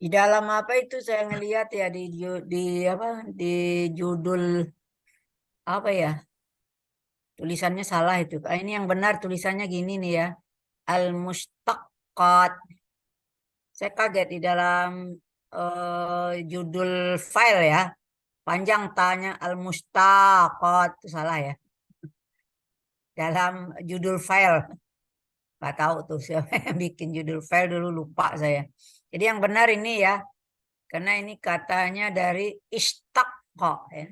Di dalam apa itu saya ngelihat ya di apa di judul apa ya, tulisannya salah itu. Ini yang benar tulisannya gini nih ya. Al-Mustaqqat. Saya kaget di dalam judul file ya. Panjang tanya Al-Mustaqqat itu salah ya. Dalam judul file. Nggak tahu tuh siapa yang bikin judul file dulu, lupa saya. Jadi yang benar ini ya. Karena ini katanya dari istaqqa ya.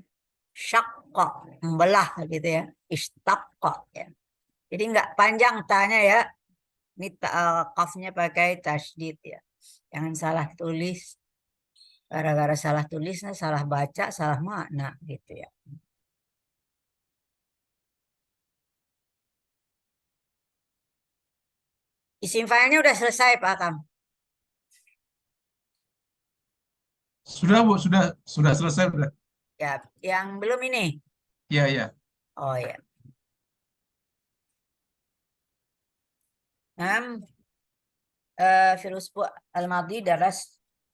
Syaqqa, membelah gitu ya. Istaqqa ya. Jadi nggak panjang tanya ya. Ini kafnya pakai tasydid ya. Jangan salah tulis. Gara-gara salah tulisnya, salah baca, salah makna gitu ya. Isim filenya udah selesai Pak Kam. Sudah Bu, sudah selesai sudah. Ya, yang belum ini. Iya, iya. Oh ya. Nah, في الأسبوع الماضي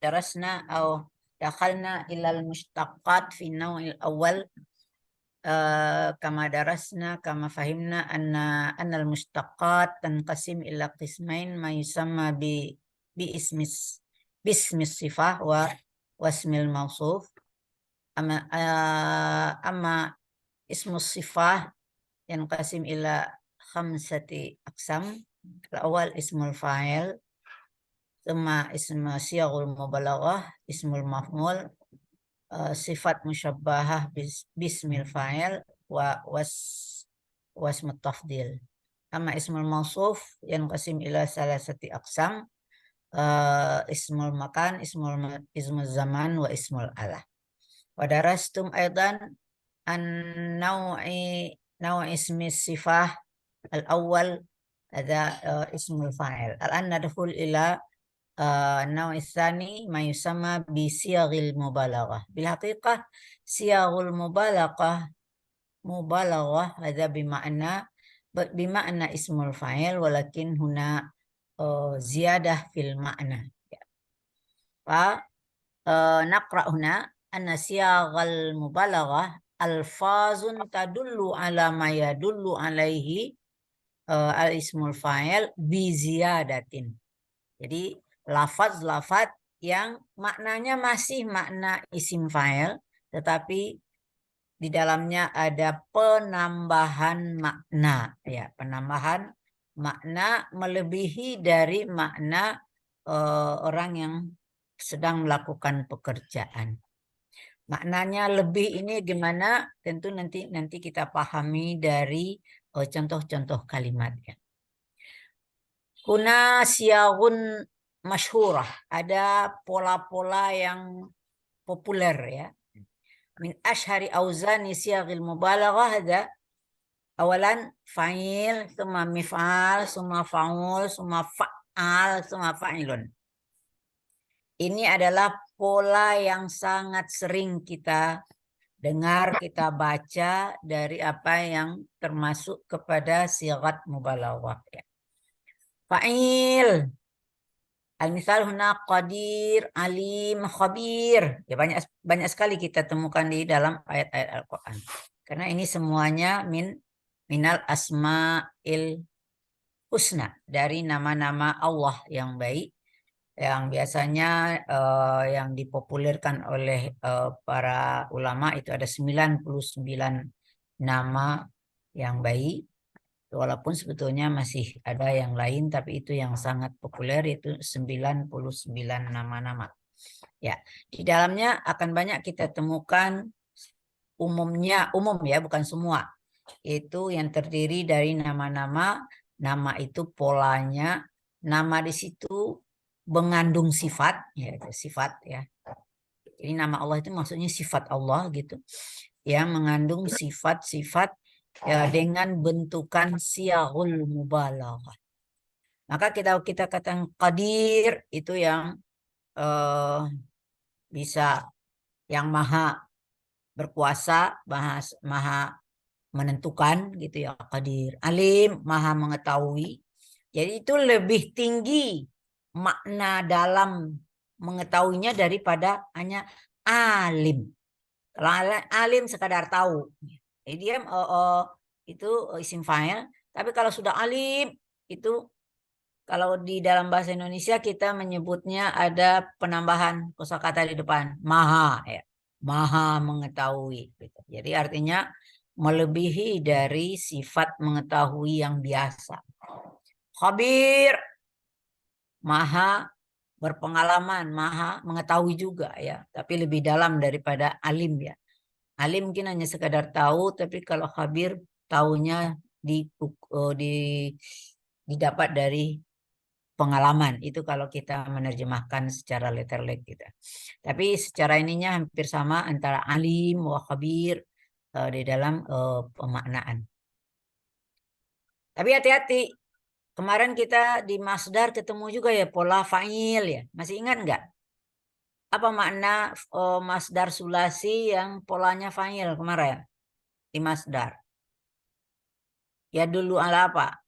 درسنا أو دخلنا إلى المشتقات في النوع الأول. كما درسنا كما فهمنا أن المشتقات تنقسم إلى قسمين، ما يسمى باسم باسم الصفة واسم الموصوف. أما اسم الصفة ينقسم إلى 5 أقسام. الأول اسم الفاعل، ثم اسم صيغ المبالغة، اسم المفعول، صفات مشبهة باسم الفاعل، واسم التفضيل. أما اسم الموصوف ينقسم إلى 3 أقسام، اسم المكان، اسم الزمان، واسم الآلة. ودرستم أيضا عن نوع اسم الصفة الأول، هذا اسم الفاعل. الآن ندخل إلى النوع الثاني ما يسمى بصيغ المبالغة. بالحقيقة صيغ المبالغة هذا بمعنى اسم الفاعل، ولكن هنا زيادة في المعنى. فنقرأ هنا أن صيغ المبالغة ألفاظ تدل على ما يدل عليه الاسم الفاعل بزيادة. Jadi lafaz-lafaz yang maknanya masih makna isim fa'il, tetapi di dalamnya ada penambahan makna, ya, penambahan makna melebihi dari makna orang yang sedang melakukan pekerjaan. Maknanya lebih ini gimana? Tentu nanti kita pahami dari contoh-contoh kalimatnya. Kuna siyagun masyhurah, ada pola-pola yang populer ya. Min ashari auzani siyagil mubalaghah ada awalan fa'il, summa mif'al, summa fa'ul, summa fa'al, summa fa'ilun. Ini adalah pola yang sangat sering kita dengar, kita baca dari apa yang termasuk kepada sigat mubalaghah ya. Fa'il, al-misal huna qadir, alim, khabir. Ya banyak sekali kita temukan di dalam ayat-ayat Al-Qur'an. Karena ini semuanya minal asma'il husna, dari nama-nama Allah yang baik, yang biasanya yang dipopulerkan oleh para ulama itu ada 99 nama yang baik. Walaupun sebetulnya masih ada yang lain, tapi itu yang sangat populer, yaitu 99 nama-nama. Ya, di dalamnya akan banyak kita temukan umum ya, bukan semua. Itu yang terdiri dari nama-nama, nama itu polanya, nama di situ mengandung sifat, ya, sifat ya. Jadi nama Allah itu maksudnya sifat Allah gitu. Ya, mengandung sifat-sifat ya, dengan bentukan siyahul mubalaghah. Maka kita katakan qadir itu yang bisa, yang maha berkuasa, maha menentukan gitu ya, qadir. Alim, maha mengetahui. Jadi itu lebih tinggi makna dalam mengetahuinya daripada hanya alim. Kalau alim sekadar tahu. Jadi dia itu isim fa'il. Tapi kalau sudah alim itu, kalau di dalam bahasa Indonesia kita menyebutnya ada penambahan kosakata di depan, maha ya. Maha mengetahui gitu. Jadi artinya melebihi dari sifat mengetahui yang biasa. Khabir, maha berpengalaman, maha mengetahui juga ya, tapi lebih dalam daripada alim ya. Alim mungkin hanya sekadar tahu, tapi kalau khabir tahunya didapat dari pengalaman. Itu kalau kita menerjemahkan secara letterlek kita. Tapi secara ininya hampir sama antara alim wa khabir di dalam pemaknaan. Tapi hati-hati, kemarin kita di masdar ketemu juga ya pola fa'il ya. Masih ingat nggak? Apa makna masdar sulasi yang polanya fa'il kemarin di masdar? Ya dulu ala apa?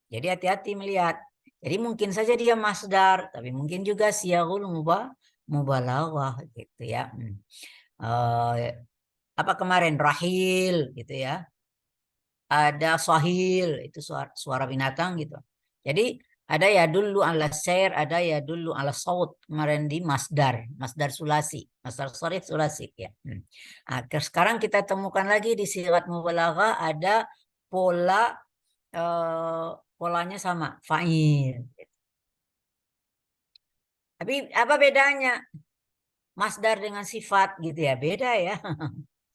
Jadi hati-hati melihat. Jadi mungkin saja dia masdar, tapi mungkin juga siyagul mubalaghah gitu ya. Apa kemarin rahil gitu ya. Ada sahil, itu suara binatang gitu. Jadi ada ya dulu ala syair, ada ya dulu ala saut kemarin di masdar sulasi, masdar sharif sulasi ya. Nah, sekarang kita temukan lagi di sigat mubalaghah ada pola polanya sama fa'il. Tapi apa bedanya masdar dengan sifat gitu ya? Beda ya.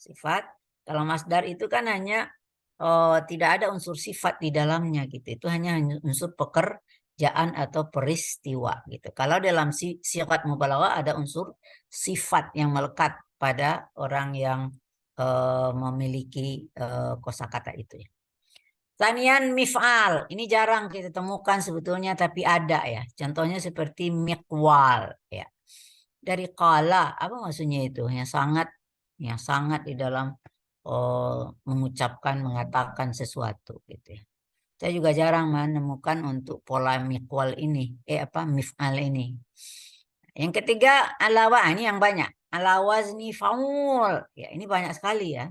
Sifat kalau masdar itu kan hanya tidak ada unsur sifat di dalamnya gitu. Itu hanya unsur pekerjaan atau peristiwa gitu. Kalau dalam sifat mubalaghah ada unsur sifat yang melekat pada orang yang memiliki kosakata itu ya. Tanian mif'al, ini jarang kita temukan sebetulnya tapi ada ya. Contohnya seperti miqwal ya. Dari qala, apa maksudnya itu? Yang sangat di dalam mengucapkan, mengatakan sesuatu gitu ya. Saya juga jarang menemukan untuk pola miqwal ini, mif'al ini. Yang ketiga alawa, ini yang banyak. Ala wazni faul. Ya, ini banyak sekali ya.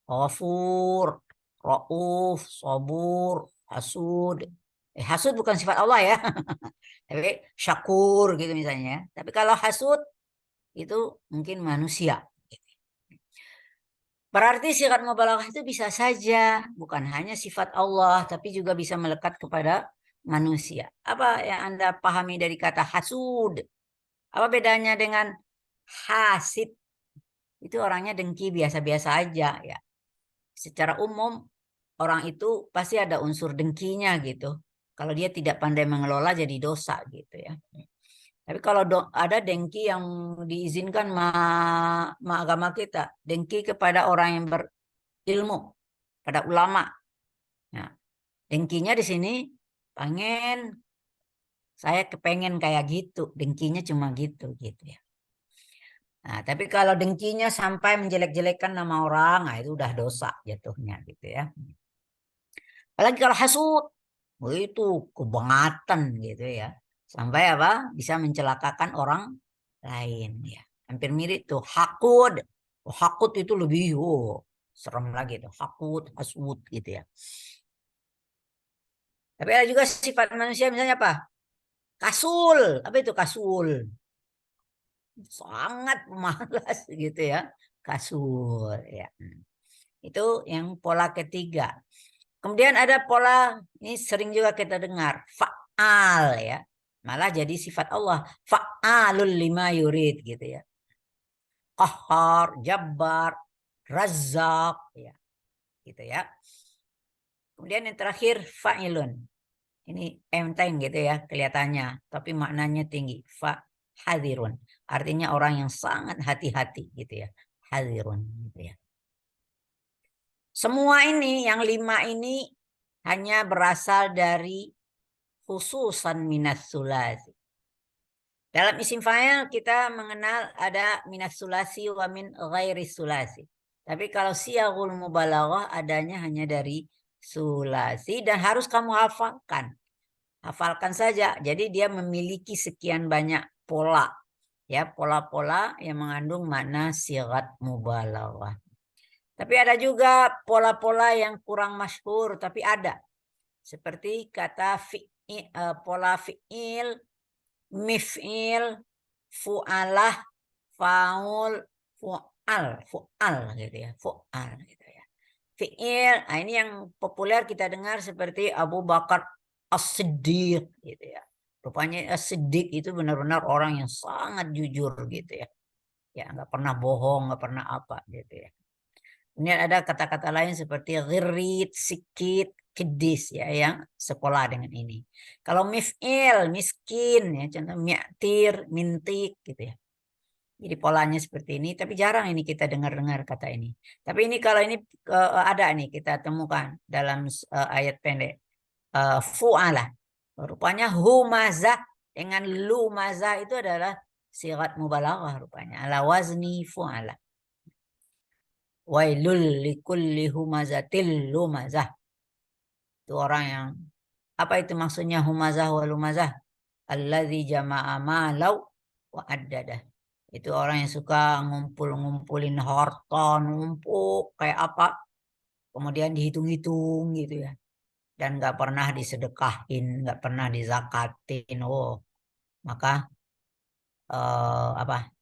Ghafur, Rauf, Sabur, Hasud. Hasud bukan sifat Allah ya. Tapi syakur gitu misalnya. Tapi kalau hasud itu mungkin manusia. Berarti sifat mubalaghah itu bisa saja bukan hanya sifat Allah, tapi juga bisa melekat kepada manusia. Apa yang Anda pahami dari kata hasud? Apa bedanya dengan hasid? Itu orangnya dengki biasa-biasa aja ya. Secara umum orang itu pasti ada unsur dengkinya gitu. Kalau dia tidak pandai mengelola jadi dosa gitu ya. Tapi kalau ada dengki yang diizinkan agama kita, dengki kepada orang yang berilmu, pada ulama. Nah, dengkinya di sini saya kepengen kayak gitu, dengkinya cuma gitu gitu ya. Nah, tapi kalau dengkinya sampai menjelek-jelekkan nama orang, nah itu udah dosa jatuhnya gitu ya. Apalagi kalau hasud, itu kebangatan gitu ya. Sampai apa? Bisa mencelakakan orang lain ya. Hampir mirip tuh hakud. Hakud itu lebih serem lagi tuh. Hakud, hasud gitu ya. Tapi ada juga sifat manusia misalnya apa? Kasul. Apa itu kasul? Sangat malas gitu ya. Kasul ya. Itu yang pola ketiga. Kemudian ada pola, ini sering juga kita dengar, fa'al ya. Malah jadi sifat Allah. Fa'alul lima yurid gitu ya. Qahhar, Jabbar, Razzaq ya. Gitu ya. Kemudian yang terakhir fa'ilun. Ini enteng gitu ya kelihatannya, tapi maknanya tinggi. Hadirun. Artinya orang yang sangat hati-hati gitu ya. Hadirun gitu ya. Semua ini yang 5 ini hanya berasal dari khususan minas sulasi. Dalam isim fa'il kita mengenal ada minas sulasi wa min ghairi sulasi. Tapi kalau siyagul mubalaghah adanya hanya dari sulasi dan harus kamu hafalkan. Hafalkan saja. Jadi dia memiliki sekian banyak pola. Ya, pola-pola yang mengandung makna sigat mubalaghah. Tapi ada juga pola-pola yang kurang masyhur, tapi ada. Seperti kata pola fi'il, mif'il, fu'alah, faul, fu'al gitu ya, fu'al gitu ya. Fi'il, nah ini yang populer kita dengar seperti Abu Bakar As-Siddiq gitu ya. Rupanya As-Siddiq itu benar-benar orang yang sangat jujur gitu ya. Ya, nggak pernah bohong, nggak pernah apa gitu ya. Kemudian ada kata-kata lain seperti ghirit, sikit, kedis ya yang sekolah dengan ini. Kalau mif'il, miskin ya, contoh mi'tir, mintik gitu ya. Jadi polanya seperti ini, tapi jarang ini kita dengar-dengar kata ini. Tapi ini kalau ini ada nih kita temukan dalam ayat pendek. Fu'alah. Rupanya humazah dengan lumazah itu adalah sigat mubalaghah rupanya. Ala wazni fu'alah. Wailul likulli humazatil lumazah. Itu orang yang apa itu maksudnya humazah wa lumazah? Alladzi jama'a malau wa addadah. Itu orang yang suka ngumpul-ngumpulin harta, numpuk kayak apa, kemudian dihitung-hitung gitu ya. Dan nggak pernah disedekahin, nggak pernah dizakatin. Oh, maka apa?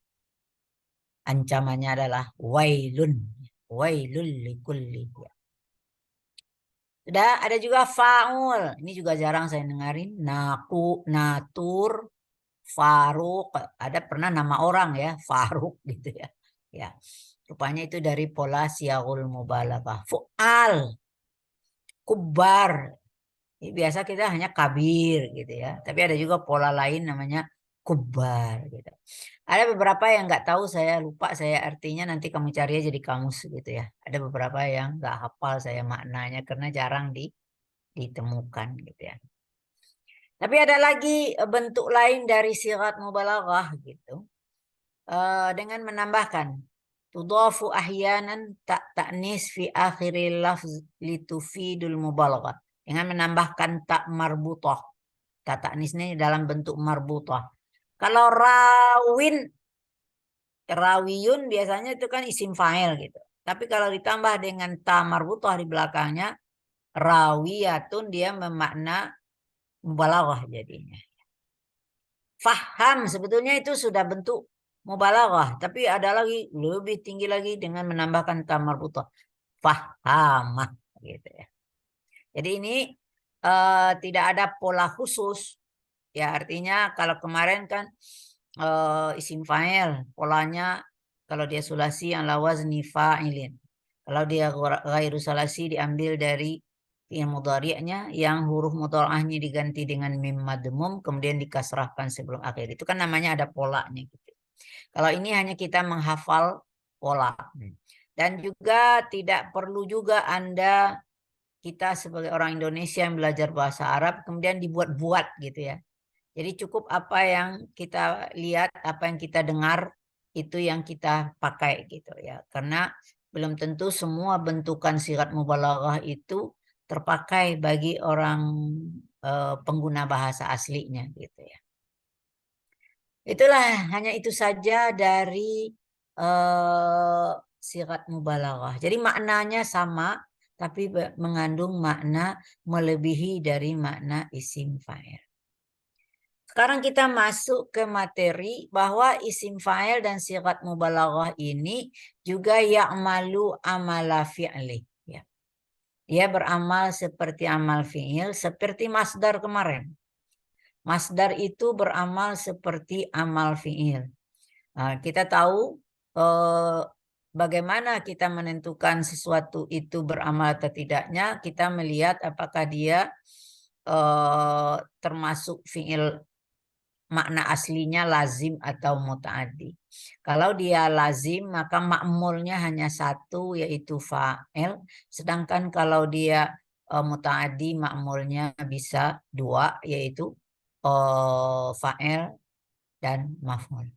Ancamannya adalah wailun, wailul likulli. Sudah ada juga faul. Ini juga jarang saya dengarin. Naku, natur, Faruk. Ada pernah nama orang ya, Faruk gitu ya. Ya, rupanya itu dari pola siagul mubalaghah. Fu'al, kubar. Ini biasa kita hanya kabir gitu ya. Tapi ada juga pola lain namanya kubar gitu. Ada beberapa yang nggak tahu, saya lupa saya artinya, nanti kamu cari aja di kamus gitu ya. Ada beberapa yang nggak hafal saya maknanya karena jarang ditemukan gitu ya. Tapi ada lagi bentuk lain dari sigat mubalaghah gitu. Dengan menambahkan tudhafu ahyanan tak ta'nis fi akhiril lafz litufidul mubalaghah. Dengan menambahkan tak marbutah. Tak ta'nis ini dalam bentuk marbutah. Kalau rawiyun biasanya itu kan isim fa'il gitu. Tapi kalau ditambah dengan ta marbutah di belakangnya, rawiyatun, dia memakna mubalaghah jadinya. Faham sebetulnya itu sudah bentuk mubalaghah, tapi ada lagi lebih tinggi lagi dengan menambahkan ta marbutah. Fahamah gitu ya. Jadi ini tidak ada pola khusus. Ya artinya kalau kemarin kan isim fa'il polanya kalau dia sulasi ala wazni fa'ilin. Kalau dia ghairu sulasi diambil dari fi'il mudhari'nya yang huruf mudhari'ahnya diganti dengan mim madmum kemudian dikasrahkan sebelum akhir. Itu kan namanya ada polanya gitu. Kalau ini hanya kita menghafal pola. Dan juga tidak perlu juga kita sebagai orang Indonesia yang belajar bahasa Arab kemudian dibuat-buat gitu ya. Jadi cukup apa yang kita lihat, apa yang kita dengar, itu yang kita pakai gitu ya. Karena belum tentu semua bentukan sigat mubalaghah itu terpakai bagi orang pengguna bahasa aslinya gitu ya. Itulah, hanya itu saja dari sigat mubalaghah. Jadi maknanya sama, tapi mengandung makna melebihi dari makna isim fa'il. Sekarang kita masuk ke materi bahwa isim fa'il dan sigat mubalaghah ini juga ya'malu amala fi'li. Ya. Dia beramal seperti amal fi'il, seperti masdar kemarin. Masdar itu beramal seperti amal fi'il. Nah, kita tahu bagaimana kita menentukan sesuatu itu beramal atau tidaknya. Kita melihat apakah dia termasuk fi'il makna aslinya lazim atau muta'addi. Kalau dia lazim maka ma'mulnya hanya satu yaitu fa'il. Sedangkan kalau dia muta'addi ma'mulnya bisa dua yaitu fa'il dan maf'ul.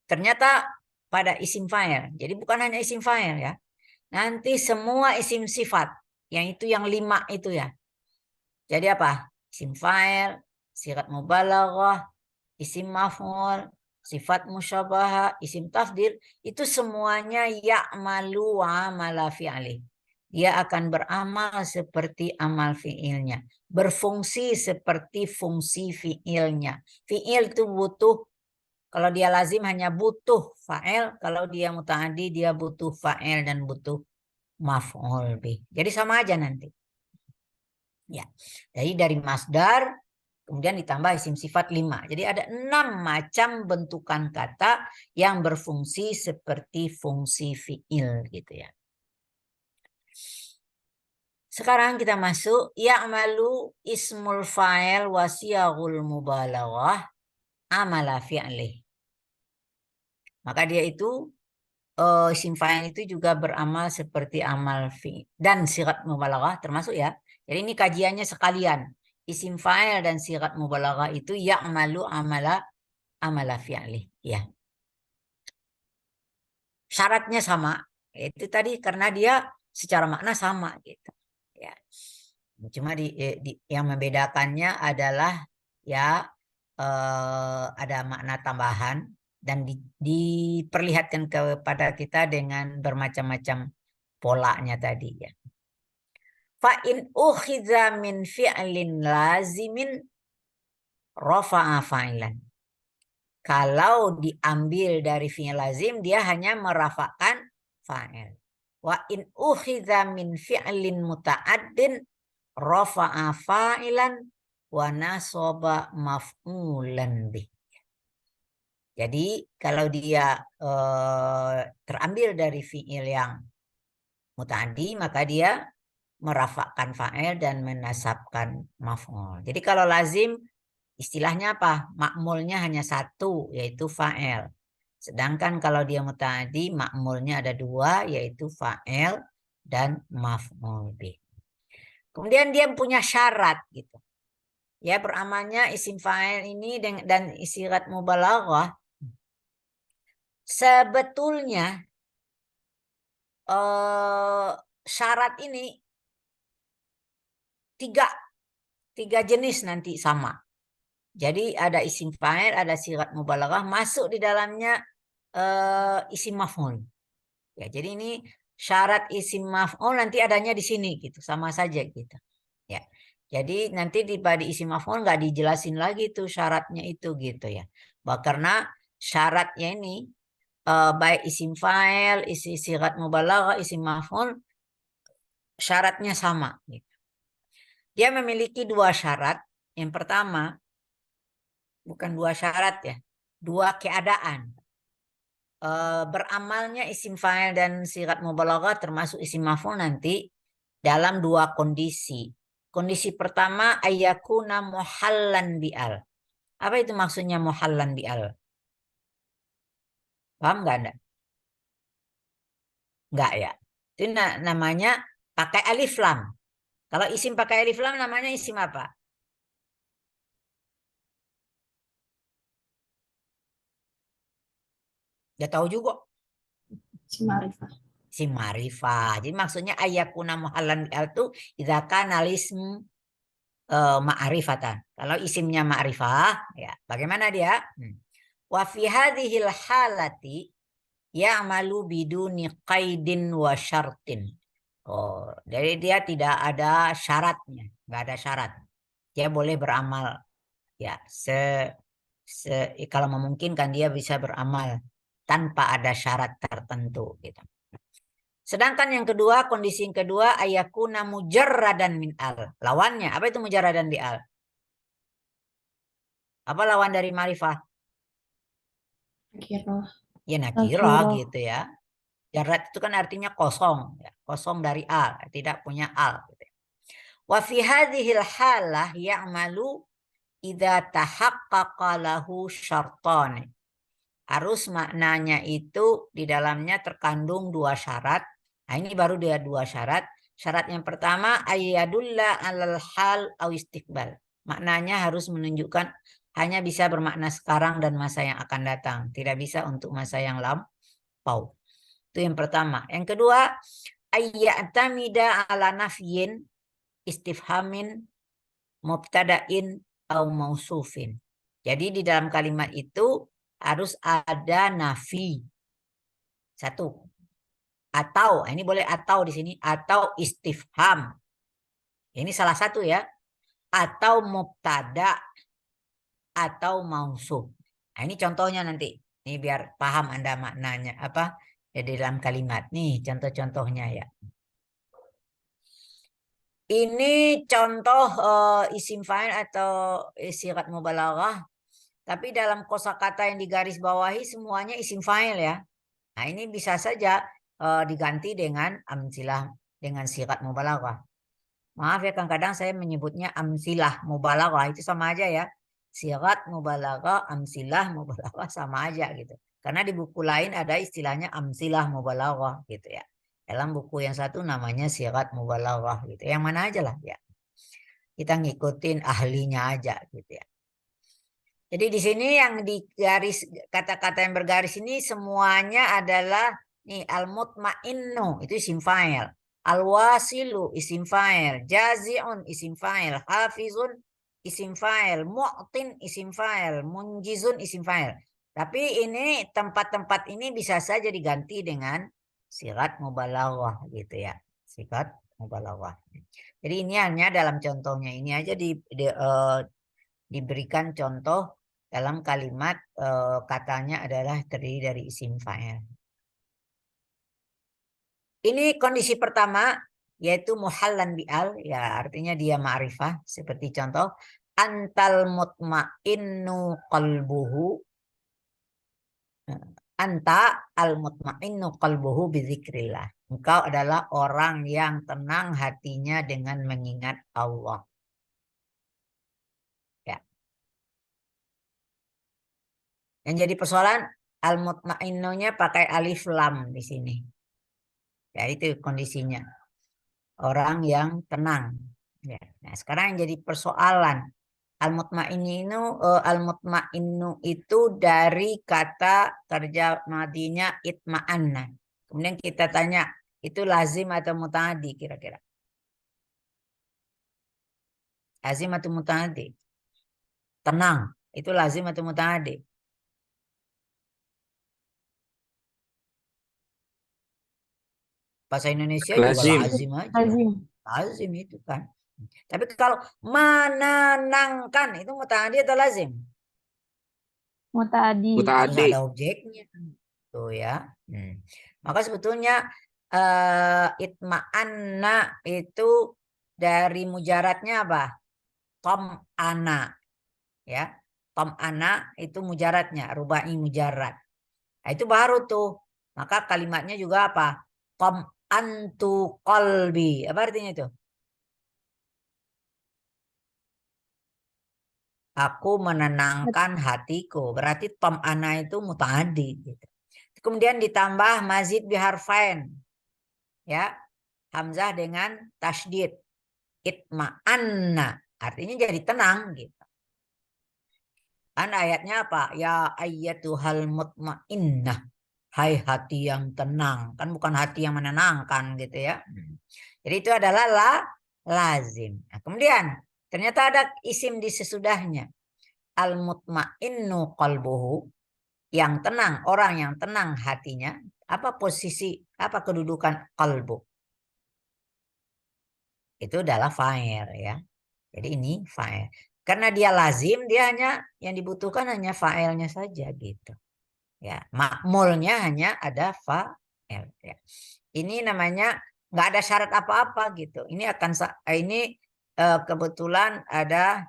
Ternyata pada isim fa'il. Jadi bukan hanya isim fa'il ya. Nanti semua isim sifat yang itu yang 5 itu ya. Jadi apa? isim fa'il, sigat mubalaghah, isim maf'ul, sifat musyabahah, isim tafdil, itu semuanya ya'malu amala fi'li. Dia akan beramal seperti amal fi'ilnya, berfungsi seperti fungsi fi'ilnya. Fi'il itu butuh, kalau dia lazim hanya butuh fa'il, kalau dia muta'addi dia butuh fa'il dan butuh maf'ul bih. Jadi sama aja nanti. Ya. Jadi dari masdar kemudian ditambah isim sifat 5. Jadi ada 6 macam bentukan kata yang berfungsi seperti fungsi fi'il gitu ya. Sekarang kita masuk ya'malu ismul fa'il wa siyaghul mubalaghah amala fi'lih. Maka dia itu isim fa'il itu juga beramal seperti amal fi dan sigat mubalaghah termasuk ya. Jadi ini kajiannya sekalian. Isim fa'il dan sigat mubalaghah itu ya'malu amala fi'li ya. Syaratnya sama. Itu tadi karena dia secara makna sama gitu. Ya. Cuma yang membedakannya adalah ya ada makna tambahan dan diperlihatkan kepada kita dengan bermacam-macam polanya tadi ya. Fa in ukhiza min fi'lin lazimin rafa'a fa'ilan. Kalau diambil dari fi'il lazim dia hanya merafakkan fa'il. Wa in ukhiza min fi'lin muta'addin rafa'a fa'ilan wa nasaba maf'ulan bih. Jadi kalau dia terambil dari fi'il yang muta'addi maka dia merafakkan fa'il dan menasabkan maf'ul. Jadi kalau lazim istilahnya apa? Makmulnya hanya satu yaitu fa'il. Sedangkan kalau dia muta'addi makmulnya ada dua yaitu fa'il dan maf'ul bih. Kemudian dia punya syarat gitu. Ya beramalnya isim fa'il ini dan sigat mubalaghah sebetulnya syarat ini tiga jenis nanti sama. Jadi ada isim fa'il, ada sigat mubalaghah, masuk di dalamnya isim maf'ul. Ya, jadi ini syarat isim maf'ul nanti adanya di sini gitu, sama saja gitu. Ya. Jadi nanti di pada isim maf'ul nggak dijelasin lagi tuh syaratnya itu gitu ya. Karena syaratnya ini baik isim fa'il, isi sigat mubalaghah, isim maf'ul syaratnya sama gitu. Dia memiliki dua syarat. Yang pertama bukan dua syarat ya, dua keadaan. Beramalnya isim fa'il dan sigat mubalaghah termasuk isim maf'ul nanti dalam dua kondisi. Kondisi pertama ayyakuna muhallan bi'al. Apa itu maksudnya muhallan bi'al? Paham nggak Anda? Nggak ya. Itu namanya pakai alif lam. Kalau isim pakai alif lam namanya isim apa? Dia tahu juga. Isim ma'rifah. Isim ma'rifah. Jadi maksudnya ayyakuna muhallan bi'al itu idza kana ism ma'rifatan. Kalau isimnya ma'rifah, ya bagaimana dia? Wa fi hadhil halati ya'malu biduni qaidin wa syartin. Oh, jadi dia tidak ada syaratnya, nggak ada syarat. Dia boleh beramal ya kalau memungkinkan dia bisa beramal tanpa ada syarat tertentu gitu. Sedangkan yang kedua, kondisi yang kedua ayakuna mujarradan min al. Lawannya, apa itu mujarradan bi al? Apa lawan dari ma'rifah? Nakirah. Ya nakira Nakirah. gitu ya. Jarad itu kan artinya kosong, ya. Kosong dari al, tidak punya al. Gitu. Wa fi hadhil halah ya'malu idza tahaqqaqa lahu syartan. Harus maknanya itu di dalamnya terkandung dua syarat. Nah, ini baru dia dua syarat. Syarat yang pertama ayyadulla alal hal au istiqbal. Maknanya harus menunjukkan hanya bisa bermakna sekarang dan masa yang akan datang, tidak bisa untuk masa yang lampau. Itu yang pertama. Yang kedua ayya'tamida ala nafyin istifhamin mubtada'in au mausufin. Jadi di dalam kalimat itu harus ada nafi. Satu. Atau, ini boleh atau di sini, atau istifham. Ini salah satu ya. Atau mubtada atau mausuf. Nah, ini contohnya nanti. Ini biar paham Anda maknanya apa ya di dalam kalimat. Nih contoh-contohnya ya. Ini contoh isim fa'il atau sigat mubalaghah. Tapi dalam kosakata yang digaris bawahi semuanya isim fa'il ya. Nah, ini bisa saja diganti dengan amsilah dengan sigat mubalaghah. Maaf ya, kadang-kadang saya menyebutnya amsilah mubalaghah itu sama aja ya. Sigat mubalaghah, amsilah mubalaghah sama aja gitu. Karena di buku lain ada istilahnya amsilah mubalaghah gitu ya. Dalam buku yang satu namanya sigat mubalaghah gitu. Yang mana aja lah ya. Kita ngikutin ahlinya aja gitu ya. Jadi di sini yang di garis kata-kata yang bergaris ini semuanya adalah nih al-mutmainnu itu isim fa'il. Al-wasilu isim fa'il, jazi'un isim fa'il, hafizun isim fa'il, mu'tin isim fa'il, munjizun isim fa'il. Tapi ini tempat-tempat ini bisa saja diganti dengan sigat mubalaghah gitu ya. Sigat mubalaghah. Jadi ini hanya dalam contohnya ini aja diberikan contoh dalam kalimat katanya adalah terdiri dari isim fa'il. Ini kondisi pertama yaitu muhallan bi'al ya artinya dia ma'rifah seperti contoh antal mutmainnu qalbuhu anta al mutmainnu qalbuhu bizikrillah. Engkau adalah orang yang tenang hatinya dengan mengingat Allah. Ya. Yang jadi persoalan al-mutmainnunya pakai alif lam di sini. Ya itu kondisinya. Orang yang tenang. Ya. Nah, sekarang yang jadi persoalan al-mutmainnu itu dari kata kerja madinya itma'anna. Kemudian kita tanya itu lazim atau muta'addi kira-kira? Lazim atau muta'addi? Tenang, itu lazim atau muta'addi? Bahasa Indonesia juga Lazim. lazim aja. Lazim. Lazim itu kan. Tapi kalau menenangkan itu muta'addi atau lazim? Muta'addi. Harus Muta'addi. ada objeknya. Tuh ya. Maka sebetulnya itma'anna itu dari mujaradnya apa? Tom'ana. Ya. Tom'ana itu mujaradnya. Rubai mujarad. Nah, itu baru tuh. Maka kalimatnya juga apa? Tom'antu qalbi. Apa artinya itu? Aku menenangkan hatiku. Berarti tom'ana itu muta'addi. Gitu. Kemudian ditambah mazid biharfain. Ya. Hamzah dengan tasydid. Itma'anna. Artinya jadi tenang gitu. Kan ayatnya apa? Ya ayyatuhal mutmainnah. Hai hati yang tenang. Kan bukan hati yang menenangkan gitu ya. Jadi itu adalah lazim. Nah, kemudian ternyata ada isim di sesudahnya. Al-mutmainnu qalbuhu. Yang tenang. Orang yang tenang hatinya. Apa posisi, apa kedudukan qalbu? Itu adalah fa'il ya. Jadi ini fa'il. Karena dia lazim, dia hanya yang dibutuhkan hanya fa'ilnya saja gitu. Ya, makmulnya hanya ada fa'il ya. Ini namanya nggak ada syarat apa-apa gitu. Ini akan ini kebetulan ada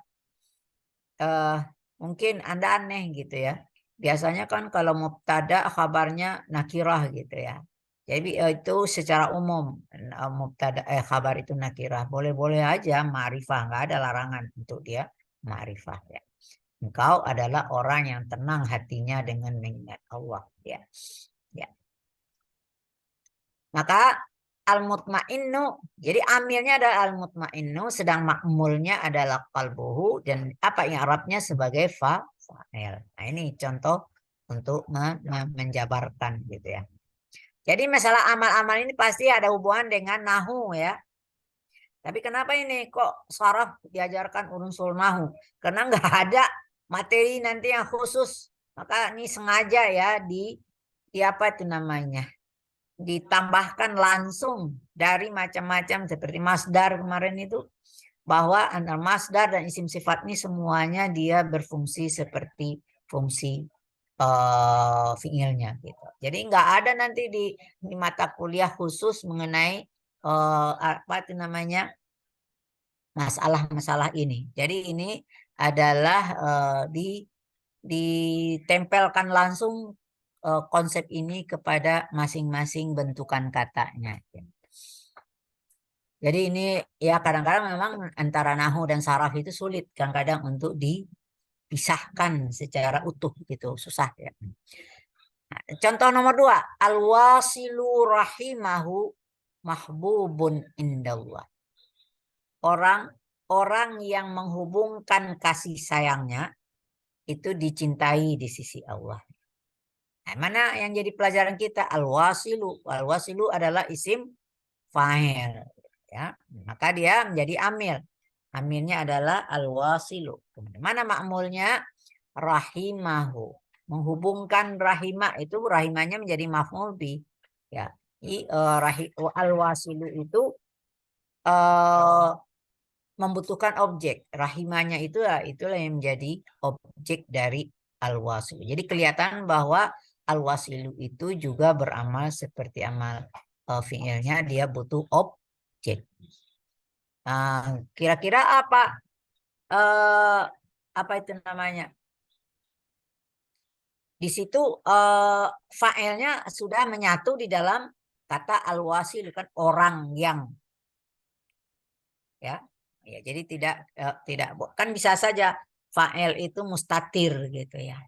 mungkin Anda aneh gitu ya. Biasanya kan kalau mubtada kabarnya nakirah gitu ya. Jadi itu secara umum mubtada kabar itu nakirah. Boleh-boleh aja ma'rifah, nggak ada larangan untuk dia ma'rifah ya. Engkau adalah orang yang tenang hatinya dengan mengingat Allah ya. Ya. Maka al-mutmainnu, jadi amilnya adalah al-mutmainnu, sedang makmulnya adalah qalbuhu dan apa yang Arabnya sebagai fa'il. Nah, ini contoh untuk menjabarkan gitu ya. Jadi masalah amal-amal ini pasti ada hubungan dengan nahu ya. Tapi kenapa ini kok saraf diajarkan unsur nahu? Karena nggak ada materi nanti yang khusus. Maka ini sengaja ya di apa itu namanya? Ditambahkan langsung dari macam-macam seperti masdar kemarin itu, bahwa antara masdar dan isim sifat ini semuanya dia berfungsi seperti fungsi fiilnya gitu. Jadi nggak ada nanti di mata kuliah khusus mengenai apa itu namanya masalah-masalah ini. Jadi ini adalah ditempelkan langsung konsep ini kepada masing-masing bentukan katanya. Jadi ini ya kadang-kadang memang antara nahu dan saraf itu sulit kadang-kadang untuk dipisahkan secara utuh gitu, susah ya. Nah, contoh nomor 2, al-wasilu rahimahu mahbubun indallah. Orang yang menghubungkan kasih sayangnya itu dicintai di sisi Allah. Nah, mana yang jadi pelajaran kita? Al-wasilu. Al-wasilu adalah isim fa'il. Ya, maka dia menjadi amil. Amilnya adalah al-wasilu. Mana ma'mulnya? Rahimahu. Menghubungkan rahimah itu rahimahnya menjadi maf'ul bi. Ya, al-wasilu itu membutuhkan objek. Rahimahnya itulah yang menjadi objek dari al-wasilu. Jadi kelihatan bahwa al-wasilu itu juga beramal seperti amal fi'ilnya, dia butuh objek. Kira-kira apa itu namanya? Di situ fa'ilnya sudah menyatu di dalam kata al-wasilu, kan orang yang, ya. Ya, jadi tidak kan bisa saja fa'il itu mustatir gitu ya.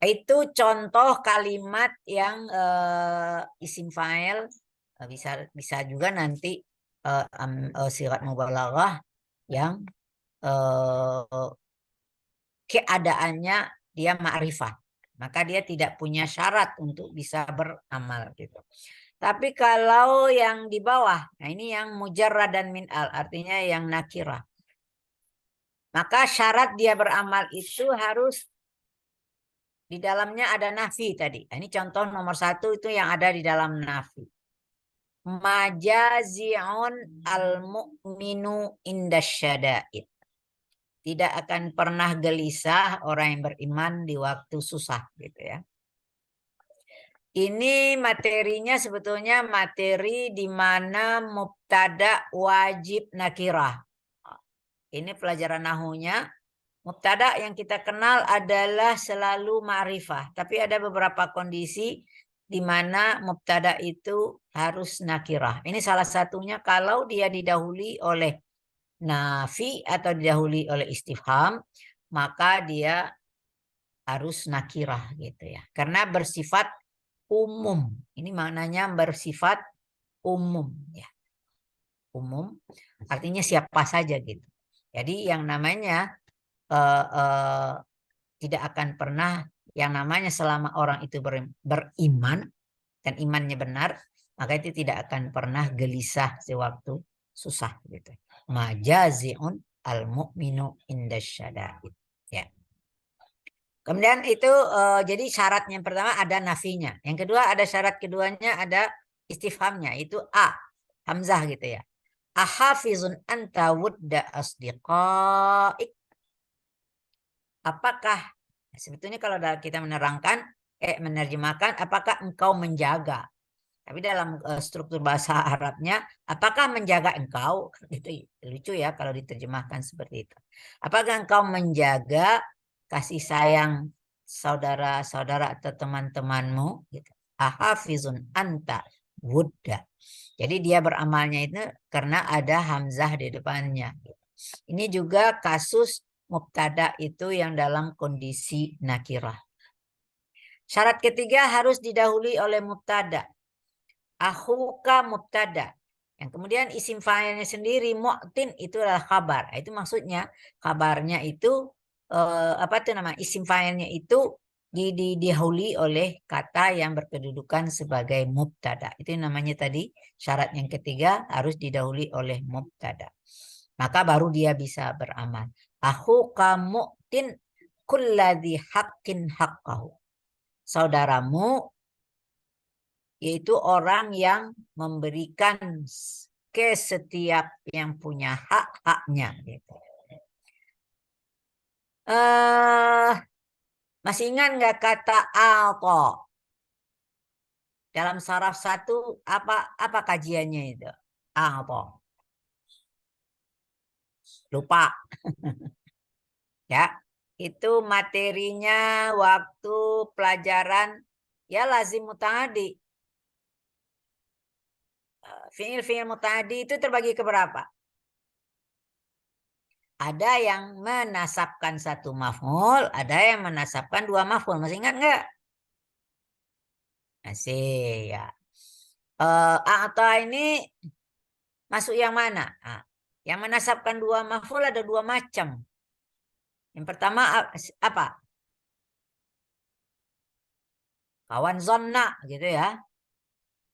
Itu contoh kalimat yang isim fa'il, bisa juga nanti sigat mubalaghah yang keadaannya dia ma'rifah. Maka dia tidak punya syarat untuk bisa beramal gitu. Tapi kalau yang di bawah, nah ini yang mujarrad dan min al, artinya yang nakirah. Maka syarat dia beramal itu harus di dalamnya ada nafi tadi. Nah, ini contoh nomor 1 itu yang ada di dalam nafi. Majazi'un al-mu'minu indasyada'id. Tidak akan pernah gelisah orang yang beriman di waktu susah gitu ya. Ini materinya sebetulnya materi di mana mubtada wajib nakirah. Ini pelajaran nahunya. Mubtada yang kita kenal adalah selalu ma'rifah. Tapi ada beberapa kondisi di mana mubtada itu harus nakirah. Ini salah satunya kalau dia didahului oleh nafi atau didahului oleh istifham, maka dia harus nakirah gitu ya. Karena bersifat umum. Ini maknanya bersifat umum ya. Umum artinya siapa saja gitu. Jadi yang namanya tidak akan pernah, yang namanya selama orang itu beriman dan imannya benar, maka itu tidak akan pernah gelisah sewaktu susah gitu. Majazi'un al-mu'minu indasyada'id. Ya. Kemudian itu jadi syarat yang pertama ada nafinya. Yang kedua ada syarat keduanya ada istifhamnya, itu a, hamzah gitu ya. Ahafizun anta wudda asdiqaik. Apakah sebetulnya kalau kita menerjemahkan apakah engkau menjaga? Tapi dalam struktur bahasa Arabnya, apakah menjaga engkau? Itu lucu ya kalau diterjemahkan seperti itu. Apakah engkau menjaga kasih sayang saudara-saudara atau teman-temanmu? Gitu. Ahafizun anta wudda. Jadi dia beramalnya itu karena ada hamzah di depannya. Ini juga kasus mubtada itu yang dalam kondisi nakirah. Syarat ketiga harus didahului oleh mubtada. Akhuka mubtada. Yang kemudian isim fa'ilnya sendiri mu'tin itu adalah kabar. Itu maksudnya kabarnya itu apa itu nama isim fa'ilnya itu didahului oleh kata yang berkedudukan sebagai mubtada. Itu namanya tadi syarat yang ketiga, harus didahului oleh mubtada. Maka baru dia bisa beramal. Akhuka mu'tin kulladzi haqqin haqqahu. Saudaramu yaitu orang yang memberikan ke setiap yang punya hak-haknya gitu. Masih ingat nggak kata alqa? Dalam saraf 1 apa kajiannya itu? Alqa. Lupa. Ya, itu materinya waktu pelajaran ya lazim muta'addi. Fi'il muta'addi itu terbagi ke berapa? Ada yang menasabkan 1 maf'ul, ada yang menasabkan 2 maf'ul. Masih ingat nggak? Masih ya. A'ta ini masuk yang mana? Nah, yang menasabkan 2 maf'ul ada 2 macam. Yang pertama apa? Kawan zonna gitu ya.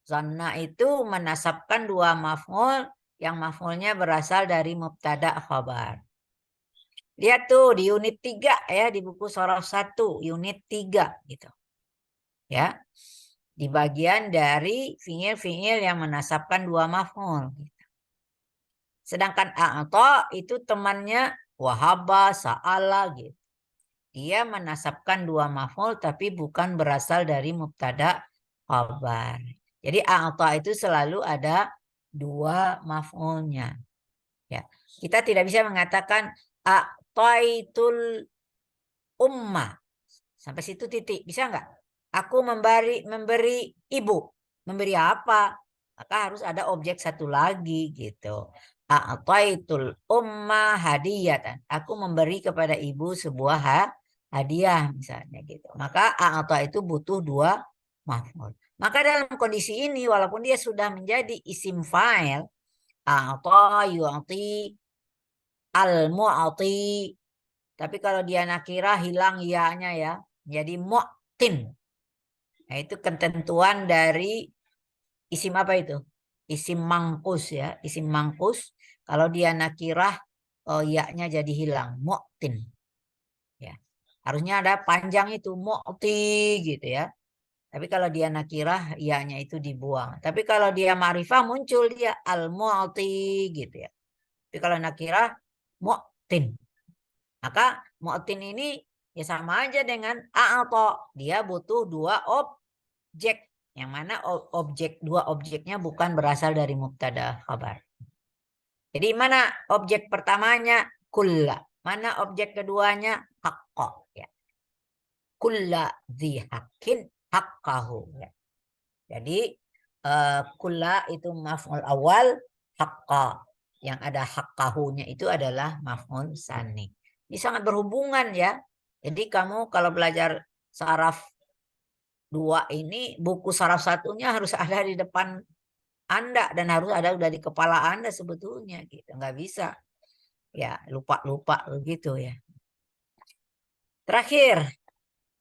Zonna itu menasabkan 2 maf'ul, yang maf'ulnya berasal dari mubtada khabar. Lihat tuh di unit 3 ya, di buku Sharaf 1 unit 3 gitu. Ya. Di bagian dari fi'il yang menasabkan 2 maf'ul gitu. Sedangkan a'ta itu temannya wahaba, sa'ala gitu. Dia menasabkan 2 maf'ul tapi bukan berasal dari mubtada khabar. Jadi a'ta itu selalu ada 2 maf'ulnya. Ya. Kita tidak bisa mengatakan a'taitul ummah. Sampai situ titik. Bisa enggak? Aku memberi ibu. Memberi apa? Maka harus ada objek satu lagi gitu. A'taitul ummah hadiyatan. Aku memberi kepada ibu sebuah hadiah misalnya gitu. Maka a'ta itu butuh 2 maf'ul. Maka dalam kondisi ini walaupun dia sudah menjadi isim fa'il, a'ta yu'ti al-mu'ti, tapi kalau dia nakirah hilang ya-nya ya. Jadi mu'tin. Nah, itu ketentuan dari isim apa itu? Isim mangkus ya. Isim mangkus kalau dia nakirah ya-nya jadi hilang. Mu'tin. Ya. Harusnya ada panjang itu mu'ti gitu ya. Tapi kalau dia nakirah ya-nya itu dibuang. Tapi kalau dia ma'rifah muncul dia al-mu'ti gitu ya. Tapi kalau nakirah mu'tin. Maka mu'tin ini ya sama aja dengan a'ta. Dia butuh 2 objek. Yang mana objek 2 objeknya bukan berasal dari mubtada khabar. Jadi mana objek pertamanya? Kulla. Mana objek keduanya? Haqqa. Ya. Kulla dzi haqqin haqqahu. Ya. Jadi kulla itu maf'ul awal, haqqa. Yang ada haqqahunya itu adalah maf'ul tsani. Ini sangat berhubungan ya. Jadi kamu kalau belajar saraf 2 ini, buku saraf 1-nya harus ada di depan Anda dan harus ada udah di kepala Anda sebetulnya gitu. Nggak bisa ya lupa-lupa begitu ya. Terakhir,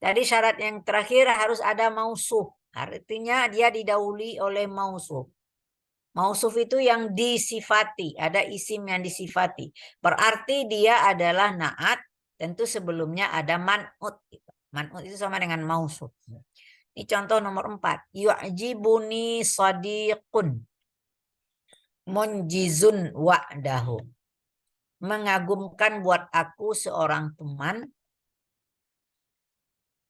tadi syarat yang terakhir harus ada mausuf. Artinya dia didahului oleh mausuf. Mausuf itu yang disifati, ada isim yang disifati. Berarti dia adalah naat, tentu sebelumnya ada man'ut. Man'ut itu sama dengan mausuf. Ini contoh nomor 4. Yu'jibuni sadiqun munjizun wa'dahu. Mengagumkan buat aku seorang teman.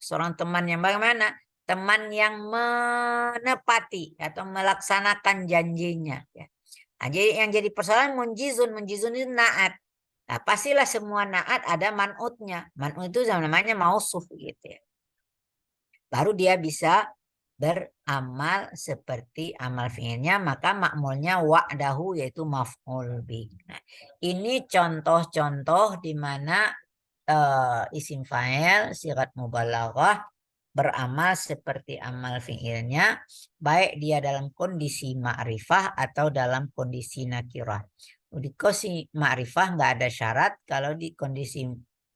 Seorang teman yang bagaimana? Teman yang menepati atau melaksanakan janjinya. Ya. Nah, jadi yang jadi persoalan munjizun itu naat. Nah, pastilah semua naat ada man'utnya. Man'ut itu namanya mausuf gitu ya. Baru dia bisa beramal seperti amal fi'ilnya, maka makmulnya wa'dahu yaitu maf'ul bih. Nah, ini contoh-contoh di mana isim fa'il sigat mubalaghah beramal seperti amal fi'ilnya, baik dia dalam kondisi ma'rifah atau dalam kondisi nakirah. Di kondisi ma'rifah nggak ada syarat, kalau di kondisi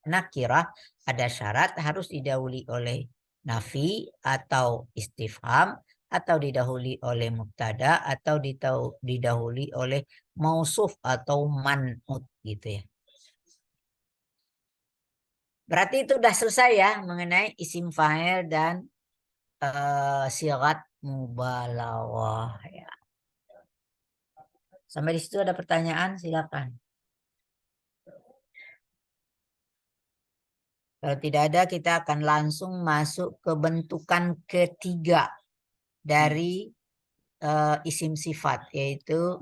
nakirah ada syarat, harus didahului oleh nafi atau istifham, atau didahului oleh mubtada, atau didahului oleh mausuf atau man'ut gitu ya. Berarti itu udah selesai ya mengenai isim fa'il dan sigat mubalaghah ya. Sampai di situ ada pertanyaan, silakan. Kalau tidak ada, kita akan langsung masuk ke bentukan ketiga dari isim sifat, yaitu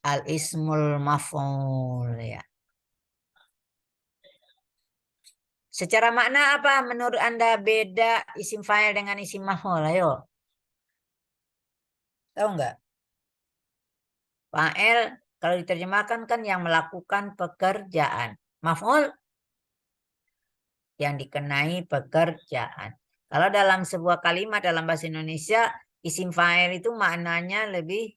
al-ismul maf'ul ya. Secara makna apa menurut Anda beda isim fa'il dengan isim maf'ul? Ayo. Tahu nggak? Fa'il kalau diterjemahkan kan yang melakukan pekerjaan. Maf'ul yang dikenai pekerjaan. Kalau dalam sebuah kalimat dalam bahasa Indonesia, isim fa'il itu maknanya lebih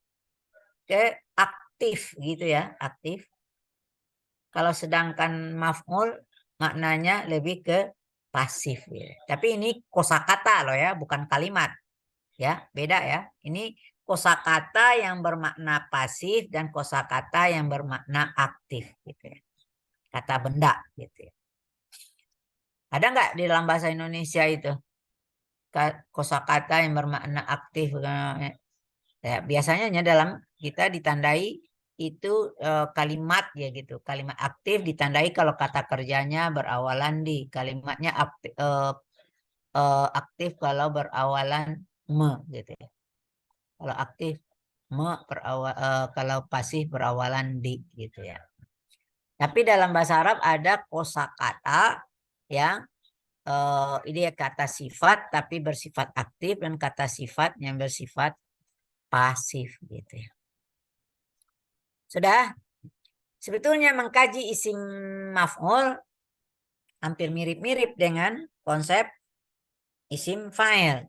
ke aktif gitu ya, aktif. Kalau sedangkan maf'ul maknanya lebih ke pasif gitu. Tapi ini kosakata loh ya, bukan kalimat. Ya, beda ya. Ini kosakata yang bermakna pasif dan kosakata yang bermakna aktif gitu ya. Kata benda gitu ya. Ada nggak di dalam bahasa Indonesia itu kosakata yang bermakna aktif? Ya, biasanya dalam kita ditandai itu kalimat ya gitu. Kalimat aktif ditandai kalau kata kerjanya berawalan di. Kalimatnya aktif kalau berawalan me gitu ya. Kalau aktif kalau pasif berawalan di gitu ya. Tapi dalam bahasa Arab ada kosakata yang ini ya kata sifat tapi bersifat aktif dan kata sifat yang bersifat pasif gitu ya. Sudah? Sebetulnya mengkaji isim maf'ul hampir mirip-mirip dengan konsep isim fa'il.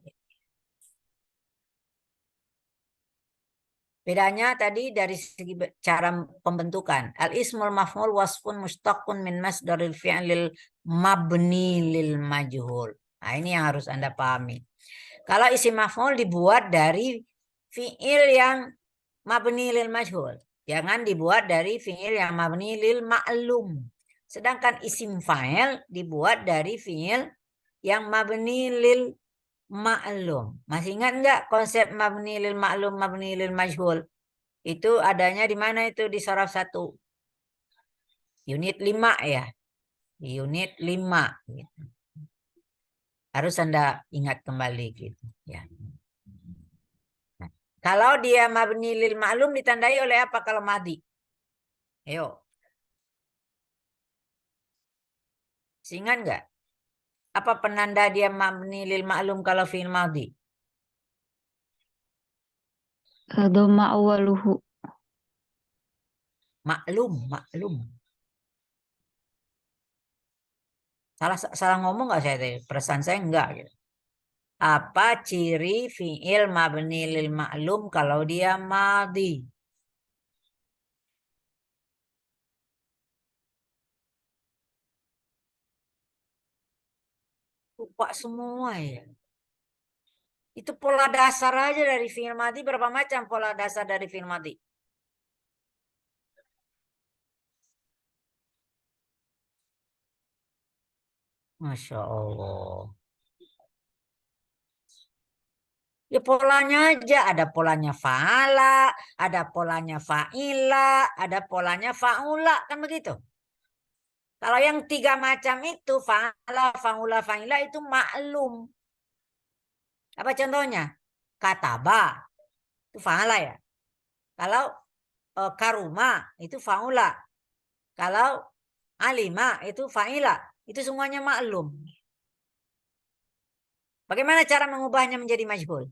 Bedanya tadi dari segi cara pembentukan. Al-ismul maf'ul wasfun mustaqun min masdaril fi'lil mabni lil majhul. Nah, ini yang harus Anda pahami. Kalau isim maf'ul dibuat dari fi'il yang mabni lil majhul. Jangan dibuat dari fi'il yang mabni lil ma'lum. Sedangkan isim fa'il dibuat dari fi'il yang mabni lil ma'lum. Masih ingat enggak konsep mabni lil ma'lum, mabni lil majhul? Itu adanya di mana itu di saraf 1. Unit 5 ya. Unit 5 gitu. Harus Anda ingat kembali gitu ya. Nah, kalau dia mabni lil ma'lum ditandai oleh apa kalau madi? Ayo. Ingat enggak? Apa penanda dia mabni lil ma'lum kalau fi'il madhi? Dhamma awaluhu. Maklum, maklum. Salah ngomong nggak saya tadi? Perasaan saya enggak gitu. Apa ciri fi'il mabni lil ma'lum kalau dia madhi? Lupa semua ya. Itu pola dasar aja dari fi'il madhi. Berapa macam pola dasar dari fi'il madhi? Masya Allah. Ya polanya aja. Ada polanya fa'ala, ada polanya fa'ila, ada polanya fa'ula. Kan begitu. Kalau yang 3 macam itu, fa'ala, fa'ula, fa'ila itu maklum. Apa contohnya? Kataba, itu fa'ala ya. Kalau karuma, itu fa'ula. Kalau alima, itu fa'ila. Itu semuanya maklum. Bagaimana cara mengubahnya menjadi majhul?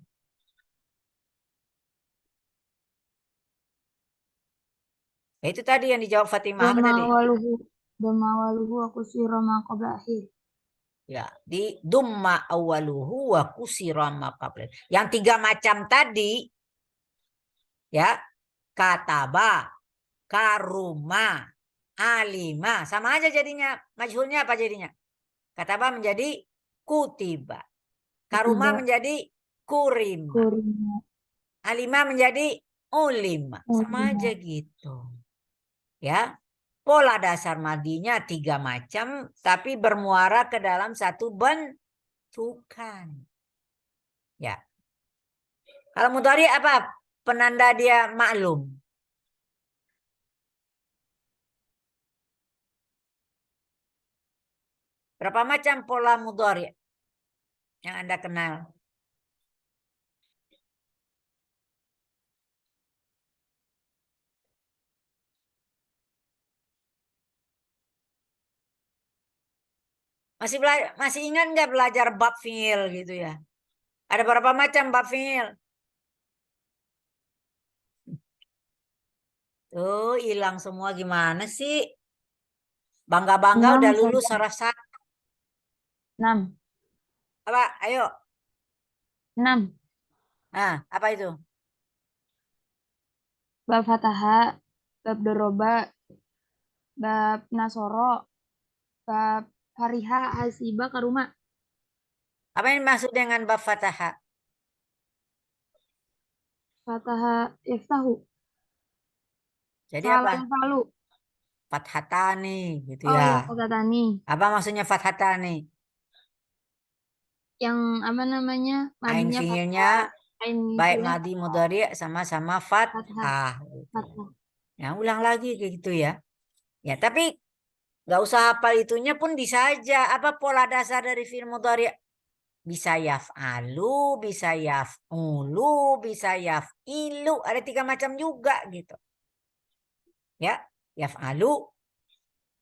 Ya, itu tadi yang dijawab Fatimah. Apa tadi? Dhamma awaluhu aku sirah ma qabla akhir. Ya, di dumma awaluhu wa kusira ma qabla. Yang 3 macam tadi ya, kataba, karuma, alima, sama aja jadinya. Majhulnya apa jadinya? Kataba menjadi kutiba. Karuma Kutiba. menjadi kurima. Kurima. Alima menjadi ulima. Sama Ulima. aja gitu. Ya. Pola dasar madinya 3 macam, tapi bermuara ke dalam satu bentukan. Ya. Kalau mudhari apa? Penanda dia maklum. Berapa macam pola mudhari yang Anda kenal? Masih ingat nggak belajar bab fiil gitu ya? Ada berapa macam bab fiil? Tuh hilang semua gimana sih? Bangga-bangga 6 udah Ustazah. lulus rasa 6. apa? Ayo. 6. Nah, apa itu? Bab Fataha, bab Doroba, bab Nasoro, bab Fariha, Hasiba, Karuma. Apa yang maksud dengan bab fathah? Fataha Yaftahu. Jadi Salah apa? Yafalu. Fathatani gitu Oh ya. ya, kata Tani. Apa maksudnya fathatani? Yang apa namanya? Ain Madinya fiilnya Fathah. Ain baik fiilnya madi mudhari sama-sama Fathah. fathah gitu. Fathah. Ya, ulang lagi kayak gitu ya. Ya, tapi nggak usah hafal itunya pun bisa aja. Apa pola dasar dari fiil mudhari? Bisa yaf'alu, bisa yaf'ulu, bisa yaf'ilu. Ada 3 macam juga gitu. Ya, yaf'alu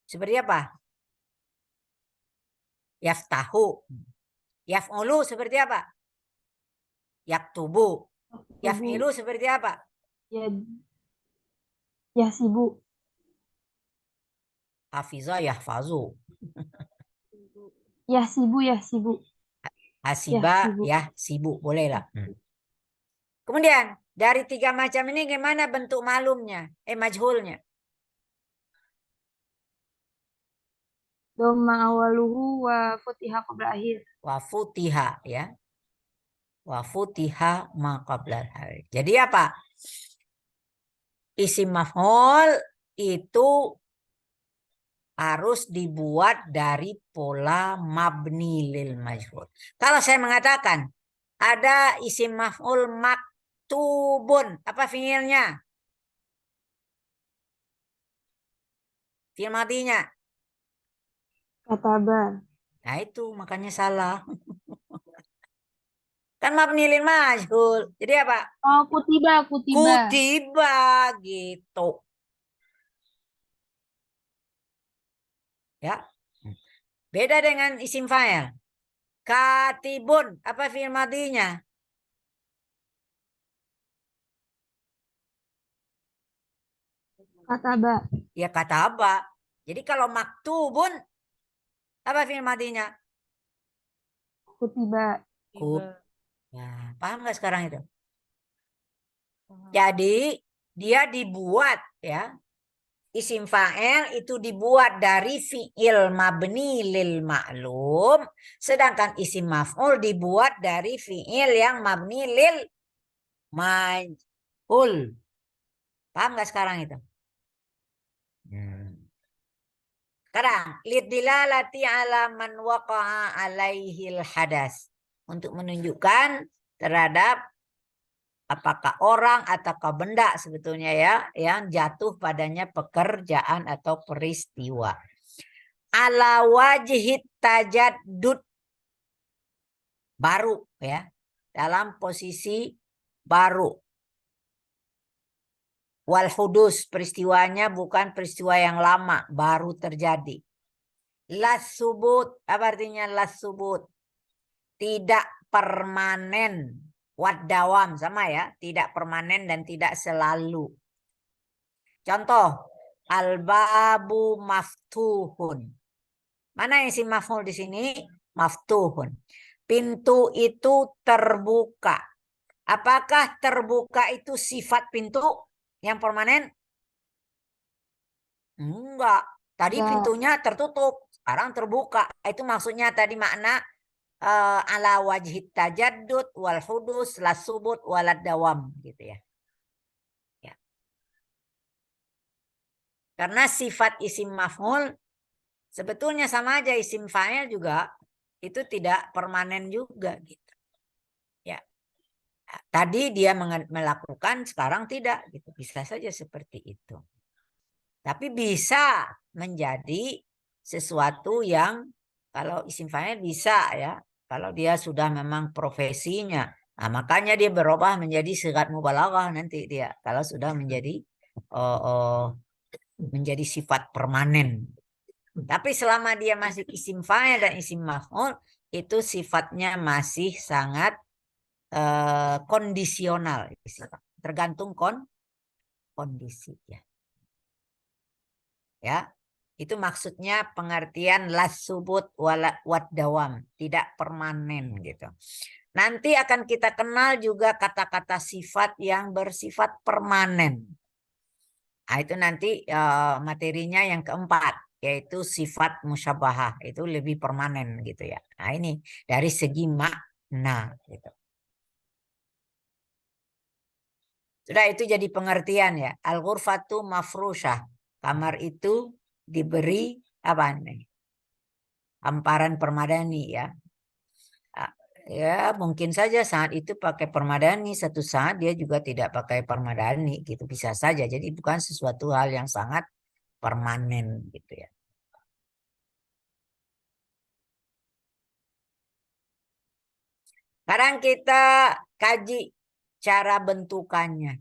seperti apa? Yaftahu. Yaf'ulu seperti apa? Yaktubu. Yaf'ilu Tubuh. seperti apa? Ya, Yasibu. Hafiza yahfazu. Yasibu, Yasibu. Hasiba Yasibu. yahsibu. Boleh lah. Kemudian dari 3 macam ini gimana bentuk malumnya? Majhulnya. Dhamma awaluhu wa futiha qabla akhir. Wa futiha ya. Wa futiha ma qablal hari. Jadi apa? Isim maf'ul itu harus dibuat dari pola mabni lil majhul. Kalau saya mengatakan ada isim maf'ul maktubun, apa fiilnya? Fiil madinya. Kataba. Nah itu makanya salah. Kan mabni lil majhul. Jadi apa? Oh, kutiba, kutiba. Kutiba gitu. Ya. Beda dengan isim fa'il. Katibun, apa fi'il madinya? Kataba. Ya kataba. Jadi kalau maktubun, apa fi'il madinya? Kutiba. Kut. Ya, paham nggak sekarang itu? Jadi dia dibuat ya. Isim fa'il itu dibuat dari fi'il mabni lil ma'lum. Sedangkan isim maf'ul dibuat dari fi'il yang mabni lil majhul. Paham nggak sekarang itu? Sekarang, lidilalati ala man waqa'a alaihil hadas. Untuk menunjukkan terhadap apakah orang ataukah benda sebetulnya ya yang jatuh padanya pekerjaan atau peristiwa. Ala wajhit tajaddud, baru ya, dalam posisi baru. Wal hudus, peristiwanya bukan peristiwa yang lama, baru terjadi. Las subut, apa artinya las subut? Tidak permanen. Wad dawam, sama ya, tidak permanen dan tidak selalu. Contoh, al-babu maftuhun. Mana yang si maf'ul di sini? Maftuhun. Pintu itu terbuka. Apakah terbuka itu sifat pintu yang permanen? Enggak. Tadi Enggak. pintunya tertutup, sekarang terbuka. Itu maksudnya tadi makna ala wajhit tajaddud wal hudus la subut walad dawam gitu ya. Ya. Karena sifat isim maf'ul sebetulnya sama aja isim fa'il juga itu tidak permanen juga gitu. Ya. Tadi dia melakukan, sekarang tidak gitu. Bisa saja seperti itu. Tapi bisa menjadi sesuatu yang kalau isim fa'il bisa ya. Kalau dia sudah memang profesinya. Nah, makanya dia berubah menjadi sigat mubalaghah nanti dia. Kalau sudah menjadi menjadi sifat permanen. Tapi selama dia masih isim fa'il dan isim maf'ul itu sifatnya masih sangat kondisional, tergantung kondisi ya. Ya, itu maksudnya pengertian las subut wad dawam, tidak permanen gitu. Nanti akan kita kenal juga kata-kata sifat yang bersifat permanen. Nah, itu nanti materinya yang keempat, yaitu sifat musyabahah, itu lebih permanen gitu ya. Nah, ini dari segi makna gitu. Sudah itu jadi pengertian ya. Al-ghurfatu mafrusyah. Kamar itu diberi apa nih? Hamparan permadani ya. Ya mungkin saja saat itu pakai permadani, satu saat dia juga tidak pakai permadani gitu, bisa saja. Jadi bukan sesuatu hal yang sangat permanen gitu ya. Sekarang kita kaji cara bentukannya.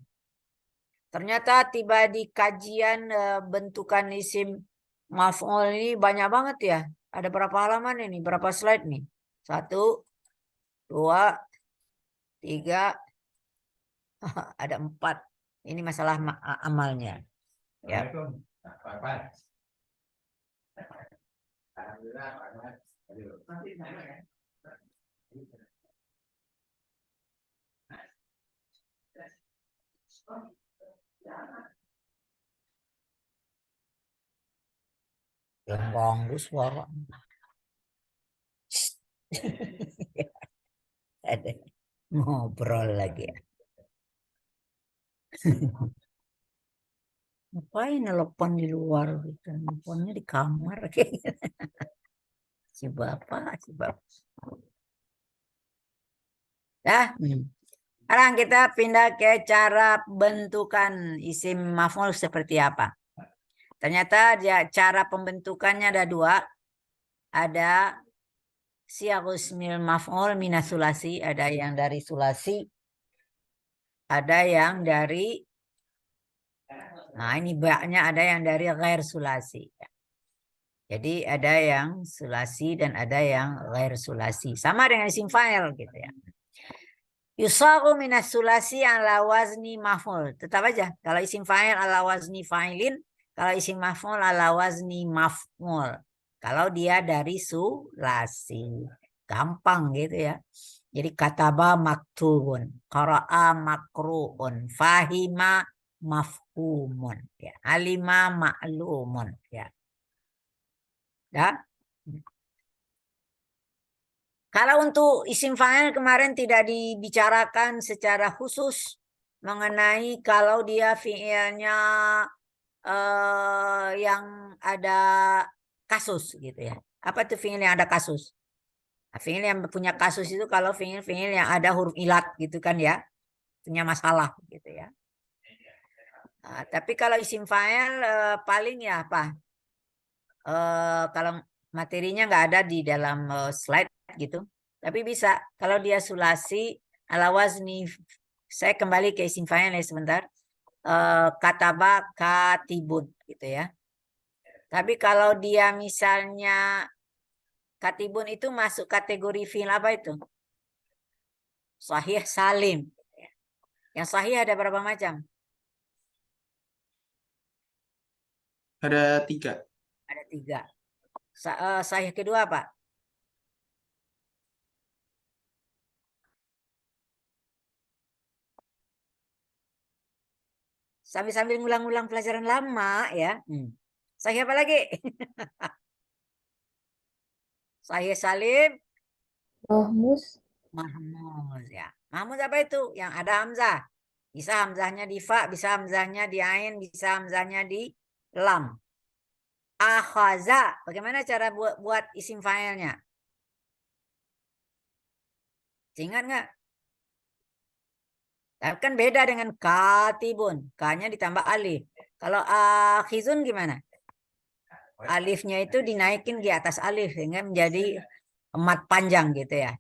Ternyata tiba di kajian bentukan isim maf'ul ini banyak banget ya. Ada berapa halaman ini? Berapa slide nih? 1, 2, 3, ada 4. Ini masalah amalnya. Ya. Yang ganggu suara. Ada ngobrol lagi ya. Ngapain nelpon di luar gitu? Nelponnya di kamar kayaknya. Si bapak. Dah. Sekarang kita pindah ke cara bentukan isim maf'ul seperti apa. Ternyata cara pembentukannya ada 2. Ada siyaghus mil maf'ul minas sulasi, ada yang dari sulasi, ada yang dari, nah ini baknya ada yang dari ghair sulasi. Jadi ada yang sulasi dan ada yang ghair sulasi. Sama dengan isim fa'il gitu ya. Yusaghu minas sulasi ala wazni maf'ul. Tetap aja. Kalau isim fa'il ala wazni fa'ilin. Kalau isim maf'ul ala wazni maf'ul. Kalau dia dari sulasi. Gampang gitu ya. Jadi kataba maktubun. Qara'a makru'un. Fahima mafhumun. Ya. Alima ma'lumun. Ya. Ya. Kalau untuk isim fa'il kemarin tidak dibicarakan secara khusus mengenai kalau dia fi'ilnya yang ada kasus gitu ya. Apa itu fi'il yang ada kasus? Nah, fi'il yang punya kasus itu kalau fi'il yang ada huruf ilat gitu kan ya, punya masalah gitu ya. Nah, tapi kalau isim fa'il paling ya apa? Kalau materinya nggak ada di dalam slide gitu. Tapi bisa kalau dia sulasi ala wazni, saya kembali ke isim fa'il ya sebentar. Kataba katibun gitu ya. Tapi kalau dia misalnya katibun itu masuk kategori fi'il apa itu? Sahih salim. Yang sahih ada berapa macam? Ada 3. Ada 3. Sahih kedua apa? Sambil-sambil ngulang-ngulang pelajaran lama ya. Sahih apa lagi? Sahih salim, Mahmus. Mahmuz ya. Mahmuz apa itu? Yang ada hamzah. Bisa hamzahnya di fa, bisa hamzahnya di ain, bisa hamzahnya di lam. Akhaza. Bagaimana cara buat isim fa'ilnya? Ingat nggak? Tapi kan beda dengan katibun. K-nya ditambah alif. Kalau akhizun gimana? Alifnya itu dinaikin di atas alif sehingga menjadi mat panjang gitu ya.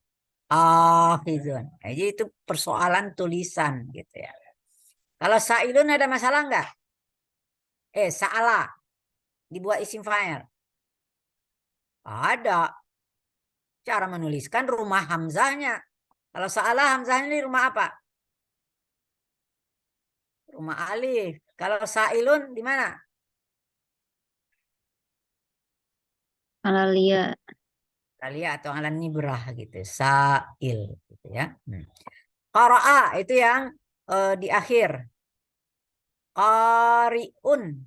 Akhizun. Jadi itu persoalan tulisan gitu ya. Kalau sa'ilun ada masalah nggak? Sa'ala dibuat isim fa'il. Ada cara menuliskan rumah hamzahnya. Kalau sa'ala hamzahnya di rumah apa? Rumah alif. Kalau sa'ilun di mana? Alalia. Alia atau alan nibrah gitu. Sa'il gitu ya. Qara'a itu yang di akhir. Qari'un.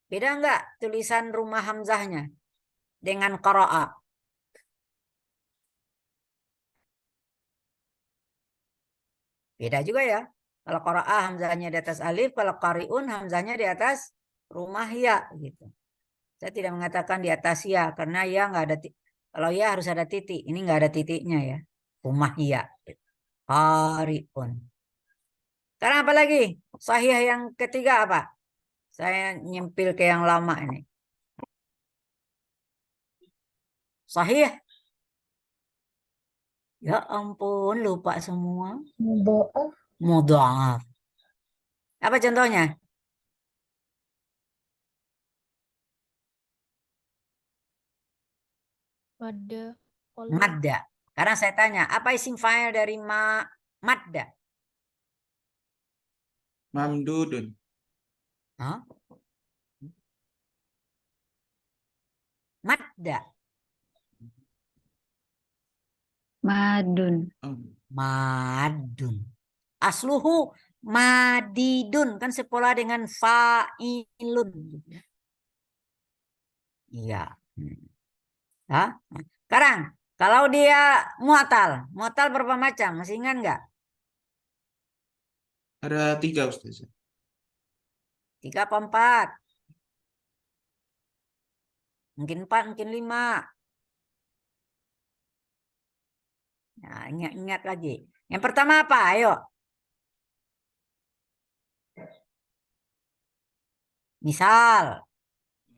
Beda nggak tulisan rumah hamzahnya dengan qara'a? Beda juga ya. Kalau qara'a hamzahnya di atas alif, kalau qari'un hamzahnya di atas rumah ya gitu. Saya tidak mengatakan di atas ya karena ya nggak ada kalau ya harus ada titik. Ini nggak ada titiknya ya. Rumah ya. Qari'un. Sekarang apa lagi? Sahih yang ketiga apa? Saya nyempil ke yang lama ini. Sahih. Ya ampun, lupa semua. Mudha'af. Mudha'af. Apa contohnya? Madda. Madda. Sekarang saya tanya, apa isim fa'il dari madda? Mamdudun. Hah? Madda. Madun. Madun. Asluhu madidun. Kan sepola dengan fa'ilun. Iya. Hah? Sekarang, kalau dia muatal. Muatal berapa macam? Masih ingat nggak? Ada 3 Ustaz. 3 apa 4? Mungkin 4, mungkin 5. Nah, ingat lagi. Yang pertama apa? Ayo. Misal.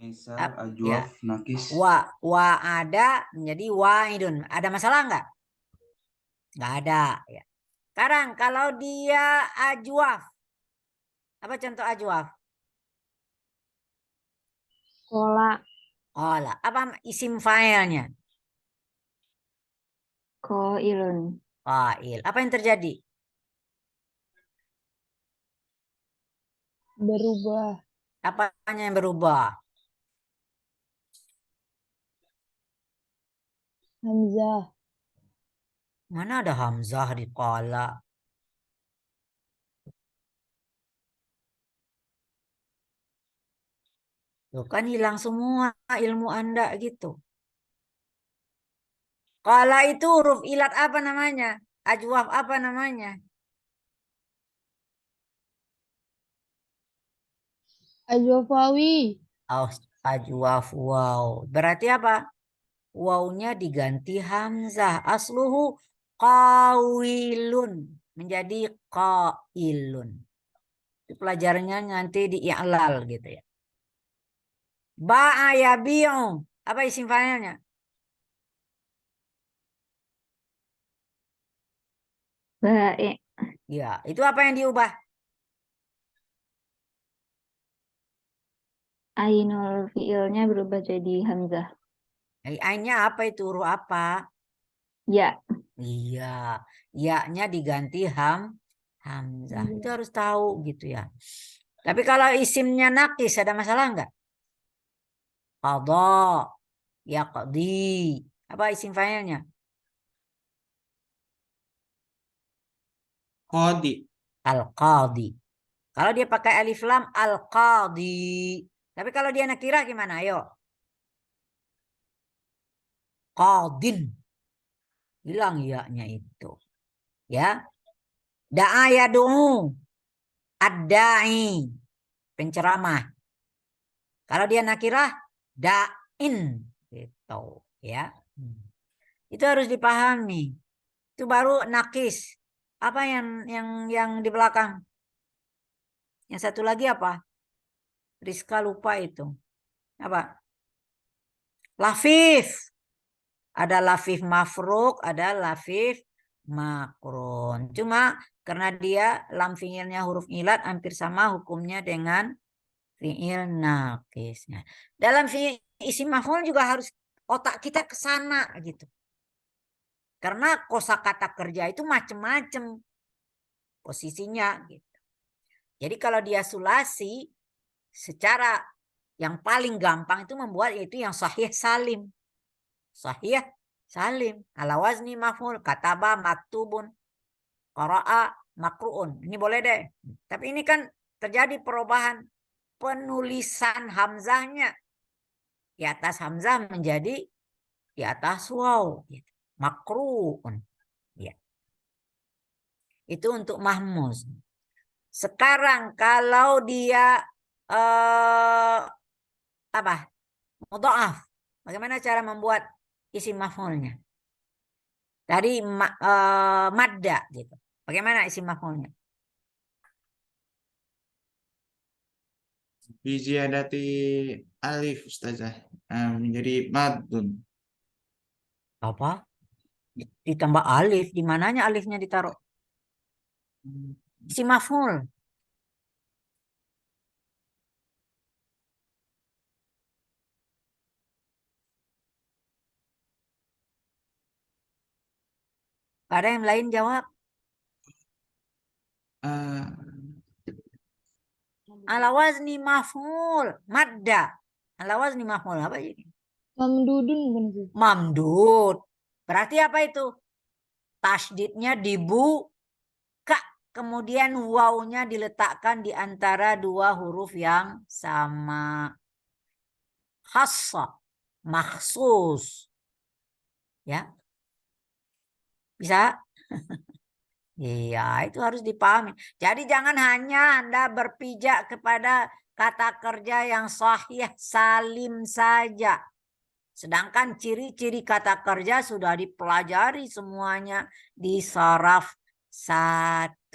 Misal Ya. ajwaf nakis. Wa ada menjadi waidun. Ada masalah nggak? Nggak ada. Ya. Sekarang kalau dia ajwaf. Apa contoh ajwaf? Kola. Olah. Apa isim fa'ilnya? Qailun. Fa'il. Apa yang terjadi? Berubah. Apanya yang berubah? Hamzah. Mana ada hamzah di qala? Tuh kan hilang semua ilmu Anda gitu. Qala itu huruf ilat apa namanya? Ajwaf apa namanya? Ajwafawi. Ajwaf waw. Berarti apa? Wawnya diganti hamzah. Asluhu qawilun. Menjadi qailun. Itu pelajarannya nanti di i'lal gitu ya. Ba'a yabi'u. Apa isim fa'ilnya? Baik. Ya, itu apa yang diubah? Ainul fiilnya berubah jadi hamzah. Ainnya apa itu? Huruf apa? Ya. Iya, ya-nya diganti hamzah. Itu harus tahu gitu ya. Tapi kalau isimnya nakis ada masalah nggak? Qadha, yaqdi. Apa isim fa'ilnya? Qadi. Al-qadi. Kalau dia pakai alif lam al-qadi. Tapi kalau dia nakirah gimana? Ayo. Qadin. Hilang ya-nya itu. Ya. Da'a yad'u. Ad-da'i. Penceramah. Kalau dia nakirah, da'in. Gitu. Ya. Itu harus dipahami. Itu baru nakis. Apa yang di belakang? Yang satu lagi apa? Rizka lupa itu. Apa? Lafif. Ada lafif mafruk, ada lafif makrun. Cuma karena dia lam fiilnya huruf ilat hampir sama hukumnya dengan fiil nakisnya. Dalam fiil isim maf'ul juga harus otak kita ke sana gitu. Karena kosakata kerja itu macam-macam posisinya gitu. Jadi kalau dia sulasi secara yang paling gampang itu membuat yaitu yang sahih salim. Sahih salim. Ala wazni maf'ul, kataba maktubun, qara'a makruun. Ini boleh deh. Tapi ini kan terjadi perubahan penulisan hamzahnya. Di atas hamzah menjadi di atas waw. Makruun. Ya. Itu untuk mahmuz. Sekarang kalau dia apa? Mudha'af. Bagaimana cara membuat isim maf'ulnya? Dari madda gitu. Bagaimana isim maf'ulnya? Bijiyadati alif Ustazah. Menjadi madun. Apa? Ditambah alif. Di mananya alifnya ditaruh? Isim maf'ul. Ada yang lain jawab? Eh, Ala wazni maf'ul. Madda. Ala wazni maf'ul. Apa ini? Mamdudun bukan sih? Mamdud. Berarti apa itu? Tasdidnya dibuka. Kemudian wawnya diletakkan di antara dua huruf yang sama. Khassa. Maksus. Ya. Bisa? Iya, itu harus dipahami. Jadi jangan hanya Anda berpijak kepada kata kerja yang sahih salim saja. Sedangkan ciri-ciri kata kerja sudah dipelajari semuanya di saraf 1.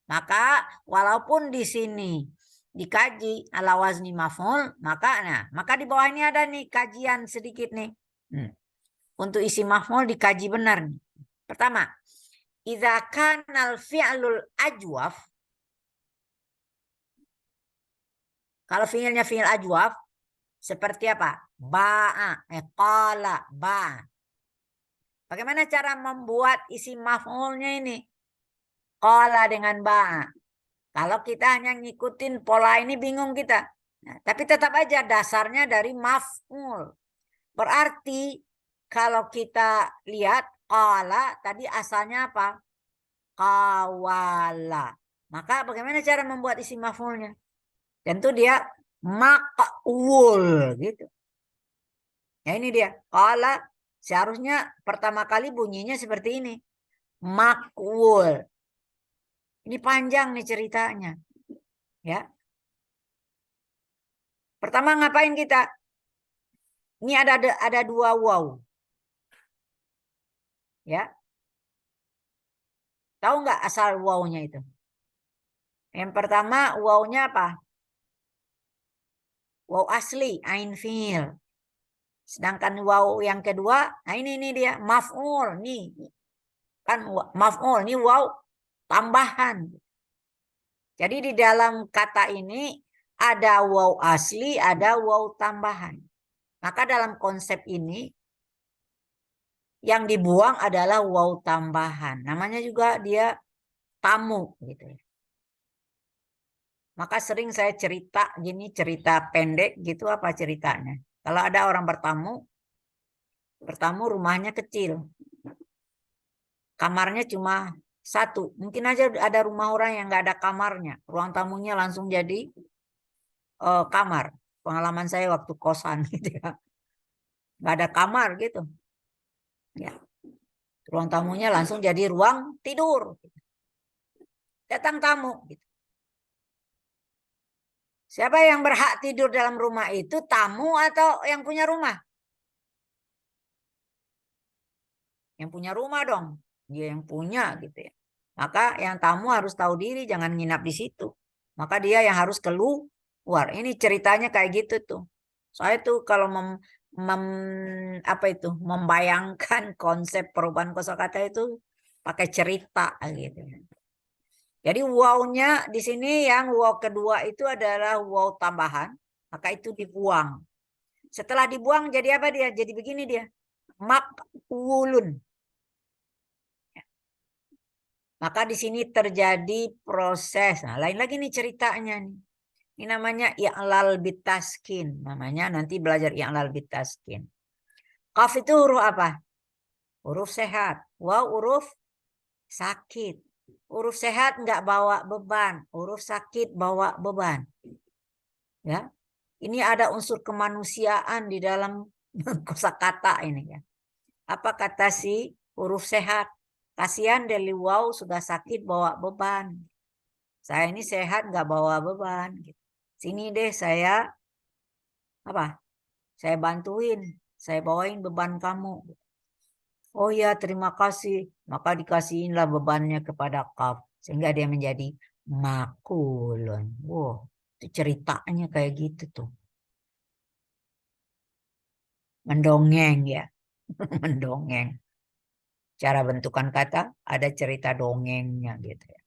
Maka walaupun di sini dikaji ala wazni maf'ul, maka di bawah ini ada nih kajian sedikit nih. Untuk isi maf'ul dikaji benar nih. Pertama, idza kanal fi'lul ajwaf. Kalau fi'ilnya fi'il ajwaf seperti apa? Ba'a, qala, ba. Bagaimana cara membuat isi maf'ulnya ini? Qala dengan ba. Kalau kita hanya ngikutin pola ini bingung kita. Nah, tapi tetap aja dasarnya dari maf'ul. Berarti kalau kita lihat qala tadi asalnya apa? Qawala. Maka bagaimana cara membuat isi maf'ulnya? Tentu dia maq'ul gitu. Ya ini dia. Qala seharusnya pertama kali bunyinya seperti ini. Maq'ul. Ini panjang nih ceritanya. Ya. Pertama ngapain kita? Ini ada dua waw. Ya. Tahu nggak asal wawnya itu? Yang pertama wawnya apa? Waw asli, ain fiil. Sedangkan waw yang kedua, nah ini dia maf'ul nih. Kan maf'ul ini waw tambahan. Jadi di dalam kata ini ada waw asli, ada waw tambahan. Maka dalam konsep ini yang dibuang adalah waw tambahan. Namanya juga dia tamu gitu. Maka sering saya cerita gini, cerita pendek gitu apa ceritanya. Kalau ada orang bertamu rumahnya kecil. Kamarnya cuma satu. Mungkin aja ada rumah orang yang nggak ada kamarnya. Ruang tamunya langsung jadi kamar. Pengalaman saya waktu kosan gitu ya. Nggak ada kamar gitu. Ya. Ruang tamunya langsung jadi ruang tidur. Datang tamu. Gitu. Siapa yang berhak tidur dalam rumah itu? Tamu atau yang punya rumah? Yang punya rumah dong. Dia yang punya gitu ya. Maka yang tamu harus tahu diri, jangan nginap di situ. Maka dia yang harus keluar. Ini ceritanya kayak gitu tuh. Saya tuh kalau membayangkan konsep perubahan kosakata itu pakai cerita gitu. Jadi wow-nya di sini yang wow kedua itu adalah wow tambahan, maka itu dibuang. Setelah dibuang jadi apa dia? Jadi begini dia. Makwulun. Maka di sini terjadi proses. Nah, lain lagi nih ceritanya nih. Ini namanya i'lal bitaskin. Namanya nanti belajar i'lal bitaskin. Qaf itu huruf apa? Huruf sehat. Waw huruf sakit. Huruf sehat nggak bawa beban. Huruf sakit bawa beban. Ya. Ini ada unsur kemanusiaan di dalam kosakata ini ya. Apa kata si huruf sehat? Kasihan dari wow sudah sakit bawa beban. Saya ini sehat nggak bawa beban. Sini deh saya apa? Saya bantuin. Saya bawain beban kamu. Oh ya terima kasih. Maka dikasihinlah bebannya kepada Qaf. Sehingga dia menjadi makulun. Wow, itu ceritanya kayak gitu tuh. Mendongeng ya. Mendongeng. Cara bentukan kata ada cerita dongengnya gitu ya.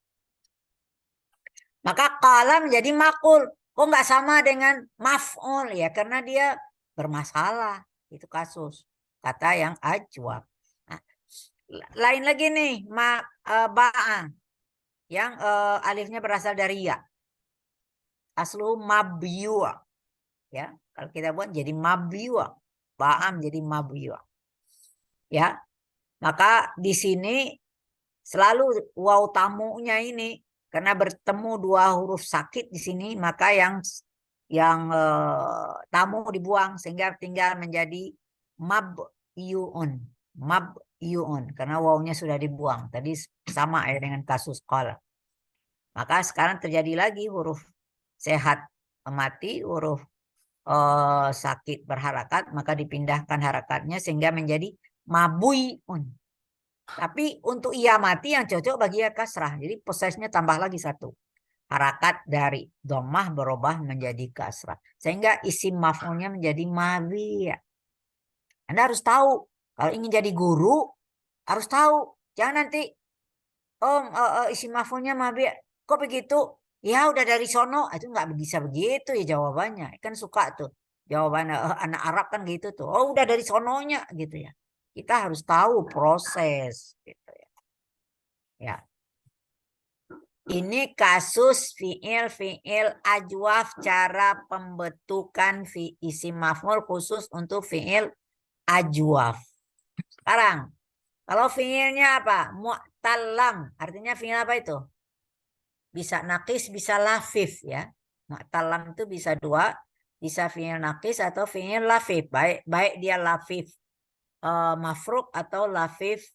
Maka qala menjadi makul. Kok nggak sama dengan maf'ul ya? Karena dia bermasalah. Itu kasus. Kata yang ajwab. Nah, lain lagi nih. Ba'a. Yang alifnya berasal dari ya. Aslu mabiyua. Ya, kalau kita buat jadi mabiyua. Ba'a menjadi mabiyua. Ya. Maka di sini selalu waw tamunya ini karena bertemu dua huruf sakit di sini maka yang tamu dibuang sehingga tinggal menjadi mabyun karena wawnya sudah dibuang. Tadi sama ya dengan kasus qala. Maka sekarang terjadi lagi huruf sehat mati, huruf sakit berharakat maka dipindahkan harakatnya sehingga menjadi mabuyun. Tapi untuk ia mati yang cocok bagi ya kasrah. Jadi posesnya tambah lagi satu. Harakat dari dhammah berubah menjadi kasrah. Sehingga isim maf'ulnya menjadi madhi. Anda harus tahu. Kalau ingin jadi guru, harus tahu. Jangan nanti, isim maf'ulnya madhi. Kok begitu? Ya udah dari sono. Itu nggak bisa begitu ya jawabannya. Kan suka tuh. Jawaban anak Arab kan gitu tuh. Oh udah dari sononya gitu ya. Kita harus tahu proses gitu ya. Ya. Ini kasus fiil ajwaf cara pembentukan isim maf'ul khusus untuk fiil ajwaf. Sekarang kalau fiilnya apa? Mu'tallam. Artinya fiil apa itu? Bisa nakis, bisa lafif ya. Mu'tallam itu bisa dua, bisa fiil nakis atau fiil lafif. Baik dia lafif mafruk atau lafif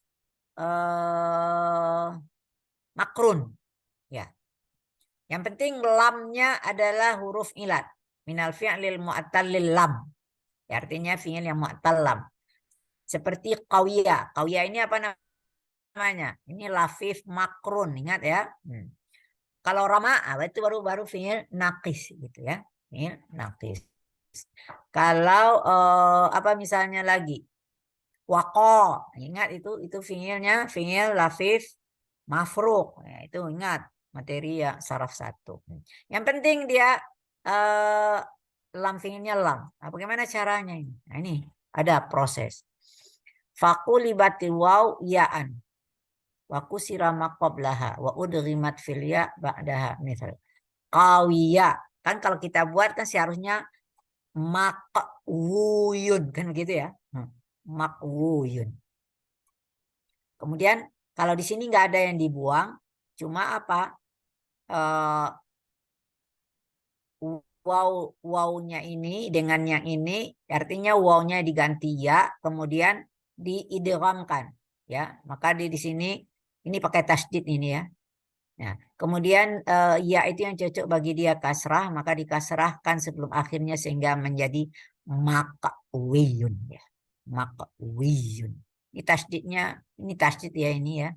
makrun ya. Yang penting lamnya adalah huruf ilat minal fi'lil mu'tallil lam ya, artinya fi'il yang mu'tal lam seperti qawiyah. Qawiyah ini apa namanya? Ini lafif makrun, ingat ya. Kalau rama'a itu baru fi'il naqis gitu ya, fi'il naqis. Kalau apa misalnya lagi waqo, ingat itu fiilnya fiil lafif mafruk ya, itu ingat materi ya saraf 1. Yang penting dia lam fiilnya lam. Nah, bagaimana caranya ini? Nah, ini ada proses. Faqulibatil waw ya'an wa kusira ma qablaha wa udghimat fil ya ba'daha misal qawiyya. Kan kalau kita buat kan seharusnya maqwuyun kan gitu ya. Makwuyun. Kemudian kalau di sini nggak ada yang dibuang, cuma apa? Wawnya ini dengan yang ini, artinya wawnya diganti ya, kemudian diidghamkan. ya. Maka di sini ini pakai tasdid ini ya. Nah, kemudian ya itu yang cocok bagi dia kasrah, maka dikasrahkan sebelum akhirnya sehingga menjadi maqwiyun ya. Maqwiyun. Ini tasdidnya, ini tasdid ya ini ya.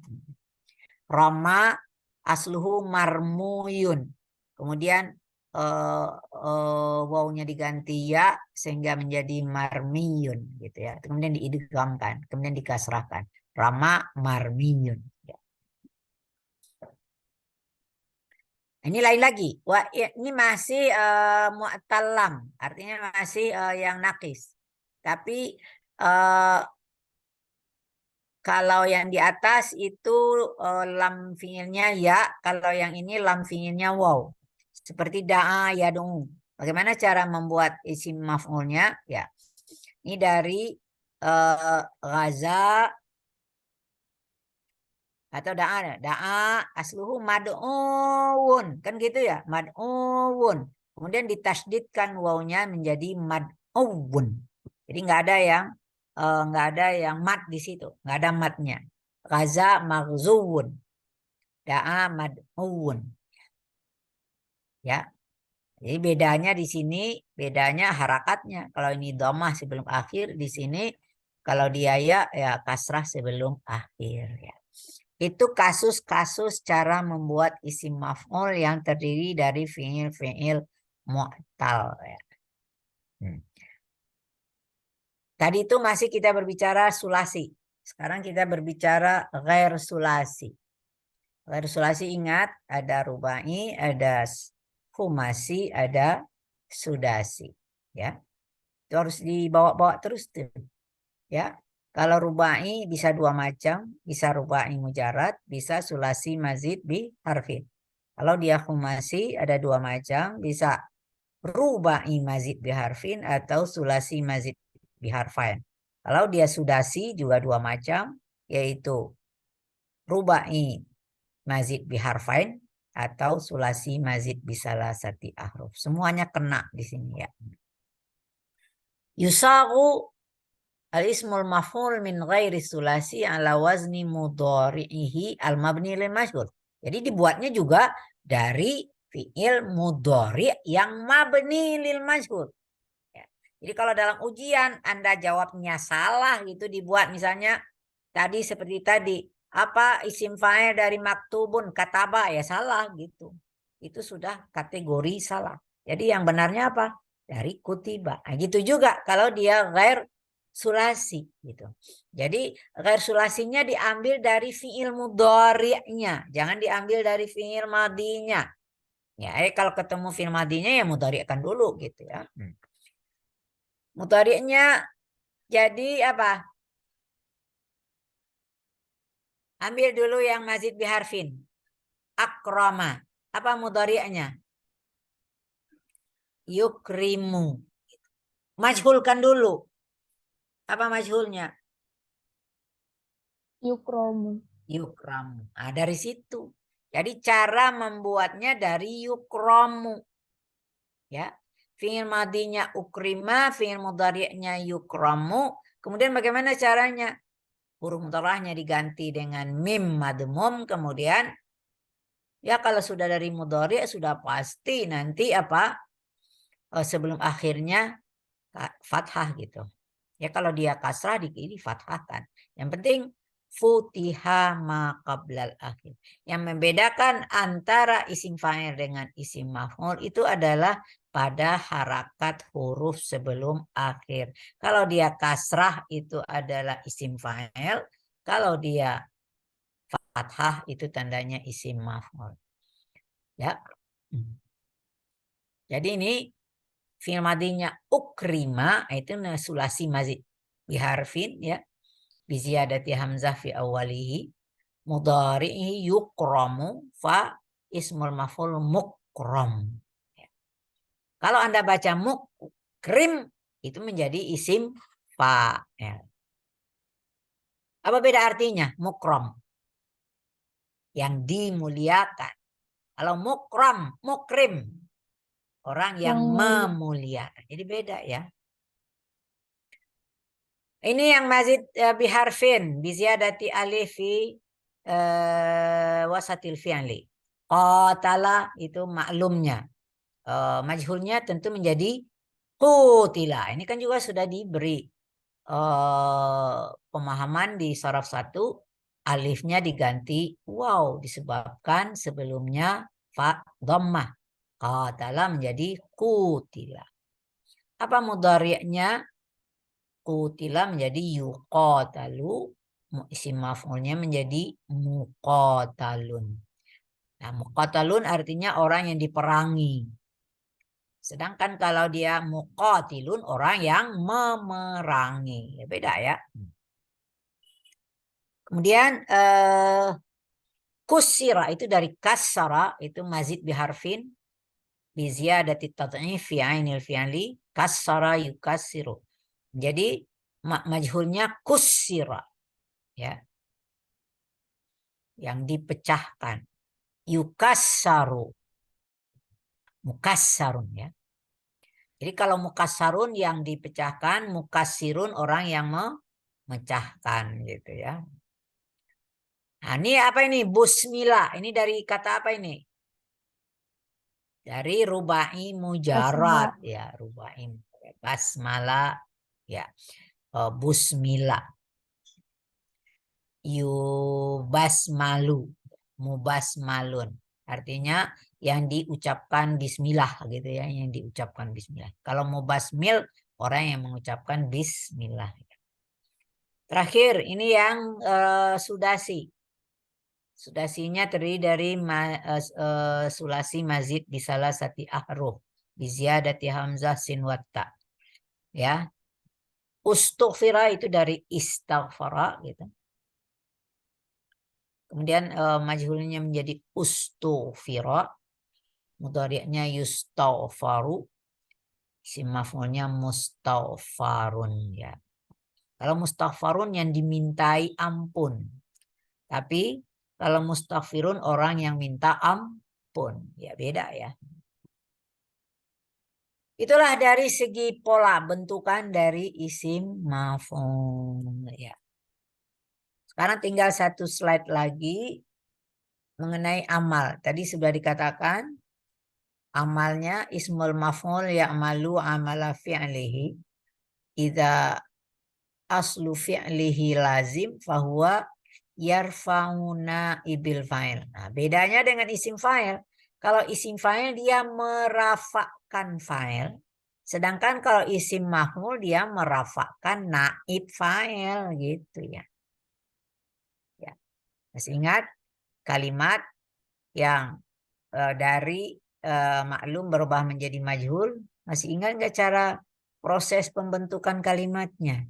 Rama asluhu marmuyun. Kemudian wawunya diganti ya sehingga menjadi marmiyun gitu ya. Kemudian diidghamkan, kemudian dikasrahkan. Rama marmiyun. Ya. Ini lain lagi. Wah, ini masih mu'tallam, artinya masih yang nakis. Tapi kalau yang di atas itu lam fiilnya ya, kalau yang ini lam fiilnya waw. Seperti da'a yad'u. Bagaimana cara membuat isim maf'ulnya? Ya. Ini dari ghaza atau da'a asluhu mad'uun, kan gitu ya, mad'uun. Kemudian ditasdidkan wawnya menjadi mad'uun. Jadi nggak ada yang mat di situ, nggak ada matnya. Ghaza maghzuun, da'a mad'uun. Ya. Jadi bedanya di sini, bedanya harakatnya. Kalau ini dhammah sebelum akhir, di sini kalau dia ya kasrah sebelum akhir ya. Itu kasus-kasus cara membuat isim maf'ul yang terdiri dari fi'il mu'tal ya. Tadi itu masih kita berbicara sulasi. Sekarang kita berbicara ghair sulasi. Ghair sulasi ingat ada rubai, ada khumasi, ada sudasi ya. Itu harus dibawa-bawa terus tuh. Ya. Kalau rubai bisa dua macam, bisa rubai mujarad, bisa sulasi mazid bi harfin. Kalau dia khumasi ada dua macam, bisa rubai mazid bi harfin atau sulasi mazid bi harfain. Kalau dia sudasi juga dua macam, yaitu rubai mazid bi harfain atau sulasi mazid bi salasati ahruf. Semuanya kena di sini ya. Yusagu al-ismul maf'ul min ghairi sulasi ala wazni mudhari'ihi al-mabni lil majhul. Jadi dibuatnya juga dari fi'il mudhari yang mabni lil majhul. Ya. Jadi kalau dalam ujian Anda jawabnya salah gitu dibuat misalnya tadi seperti tadi apa isim fa'il dari maktubun kataba ya salah gitu. Itu sudah kategori salah. Jadi yang benarnya apa? Dari kutiba. Nah, gitu juga kalau dia ghair sulasi gitu. Jadi ghair sulasinya diambil dari fiil mudhari'nya, jangan diambil dari fiil madinya. Ya, kalau ketemu fiil madinya ya mudhari'kan dulu gitu ya. Mudhari'nya jadi apa? Ambil dulu yang mazid biharfin. Akrama. Apa mudhari'nya? Yukrimu. Majhulkan dulu. Apa majhulnya? Yukromu. Yukramu. Nah, dari situ. Jadi cara membuatnya dari yukromu. Ya. Fi'il madinya ukrima, fi'il mudhari'nya yukramu. Kemudian bagaimana caranya? Huruf mutharahnya diganti dengan mim madmum. Kemudian ya kalau sudah dari mudhari' sudah pasti nanti apa? Sebelum akhirnya fathah gitu. Ya kalau dia kasrah di fathahkan. Yang penting futiha ma qablal akhir. Yang membedakan antara isim fa'il dengan isim maf'ul itu adalah pada harakat huruf sebelum akhir. Kalau dia kasrah itu adalah isim fa'il. Kalau dia fathah itu tandanya isim maf'ul. Ya. Jadi ini fi'il madinya ukrima itu sulasi mazid biharfin ya biziyadati hamzah fi awalihi mudhari'ihi yukramu fa ismul maf'ul mukram. Ya. Kalau Anda baca mukrim itu menjadi isim fa'il. Apa beda artinya? Mukram yang dimuliakan. Kalau mukrim orang yang memuliakan. Jadi beda ya. Ini yang mazid biharfin biziyadati alif fi wasatil fi'li. Qatala itu maklumnya. Majhulnya tentu menjadi qutila. Ini kan juga sudah diberi pemahaman di saraf 1, alifnya diganti waw disebabkan sebelumnya fa dhammah. Qatala menjadi qutila. Apa mudhari'nya? Qutila menjadi yuqatalu, isim maf'ulnya menjadi muqatalun. Nah, muqatalun artinya orang yang diperangi. Sedangkan kalau dia muqatilun orang yang memerangi. Ya, beda ya. Kemudian kusira itu dari kasara, itu mazid biharfin biziyadati tad'if fi ainil fi'li, kasara yukassiru. Jadi majhulnya kusira, ya, yang dipecahkan. Yukassaru, mukassarun, ya. Jadi kalau mukassarun yang dipecahkan, mukassirun orang yang memecahkan, gitu ya. Nah, ini apa ini? Busmillah. Ini dari kata apa ini? Dari rubai mujarad, ya, rubai basmalah, ya. Busmillah. Yubasmalu, mubasmalun. Artinya yang diucapkan bismillah gitu ya, yang diucapkan bismillah. Kalau mubasmil orang yang mengucapkan bismillah. Terakhir ini yang sudasi. Sudasinya terdiri dari sulasi mazid bisalah sati ahruf biziyadati hamzah sin watta. Ya. Ustughfira itu dari istaghfara gitu. Kemudian majhulnya menjadi ustughfira. Mudhari'nya yustaghfaru. Isim maf'ulnya mustaghfarun, ya. Kalau mustaghfarun yang dimintai ampun. Tapi kalau mustaghfirun orang yang minta ampun. Ya beda ya. Itulah dari segi pola bentukan dari isim maf'ul, ya. Sekarang tinggal satu slide lagi mengenai amal. Tadi sudah dikatakan amalnya ismul maf'ul ya'malu amala fi'lihi. Idza aslu fi'lihi lazim fahuwa yarfa'una ibil fa'il. Nah, bedanya dengan isim fa'il. Kalau isim fa'il dia merafakkan fa'il. Sedangkan kalau isim maf'ul dia merafakkan naib fa'il gitu ya. Ya. Masih ingat kalimat yang dari maklum berubah menjadi majhul? Masih ingat nggak cara proses pembentukan kalimatnya?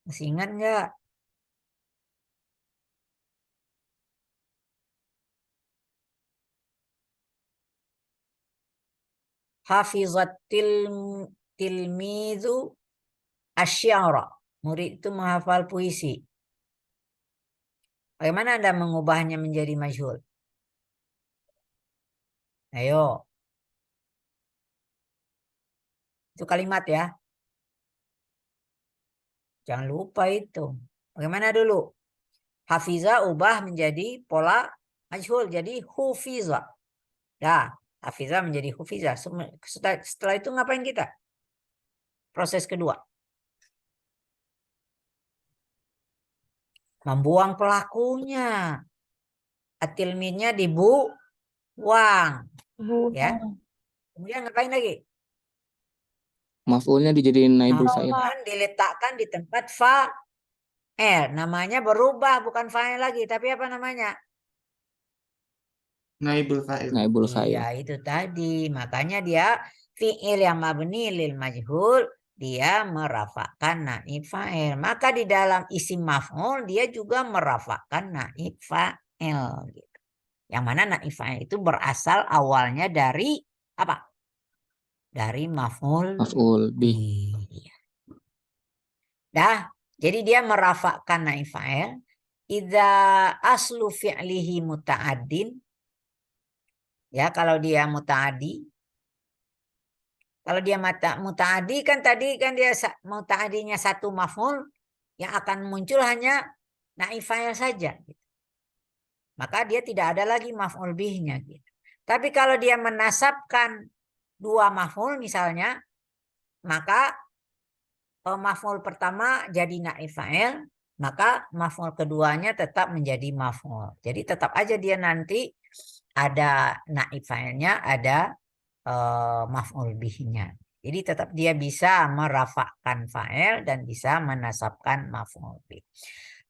Masih ingat nggak? Hafizatil tilmizu asy'ara. Murid itu menghafal puisi. Bagaimana Anda mengubahnya menjadi majhul? Ayo. Itu kalimat ya. Jangan lupa itu. Bagaimana dulu? Hafiza ubah menjadi pola majhul. Jadi hufiza. Dah. Hafiza menjadi hufiza. Setelah itu ngapain kita? Proses kedua. Membuang pelakunya. Atilminya dibuang. Ya. Kemudian ngapain lagi? Maf'ulnya dijadiin naibul fa'il. Dan diletakkan di tempat fa'il. Namanya berubah, bukan fa'il lagi. Tapi apa namanya? Naibul fa'il. Naibul fa'il. Iya, itu tadi. Makanya dia fi'il yang mabni lil majhul, dia merafakkan naib fa'il. Maka di dalam isim maf'ul dia juga merafakkan naib fa'il gitu. Yang mana naib fa'il itu berasal awalnya dari apa? Dari maf'ul bih. Dah, jadi dia merafakkan naib fa'il. Idza aslu fi'lihi muta'addin. Ya, kalau dia muta'addi. Kalau dia muta'adi kan tadi kan dia muta'adinya satu maf'ul, yang akan muncul hanya naib fa'il saja. Gitu. Maka dia tidak ada lagi maf'ul bihnya. Gitu. Tapi kalau dia menasabkan dua maf'ul misalnya, maka maf'ul pertama jadi naib fa'il, maka maf'ul keduanya tetap menjadi maf'ul. Jadi tetap aja dia nanti ada naib fa'ilnya, ada maf'ul bihnya. Jadi tetap dia bisa merafakkan fa'il dan bisa menasabkan maf'ul bih.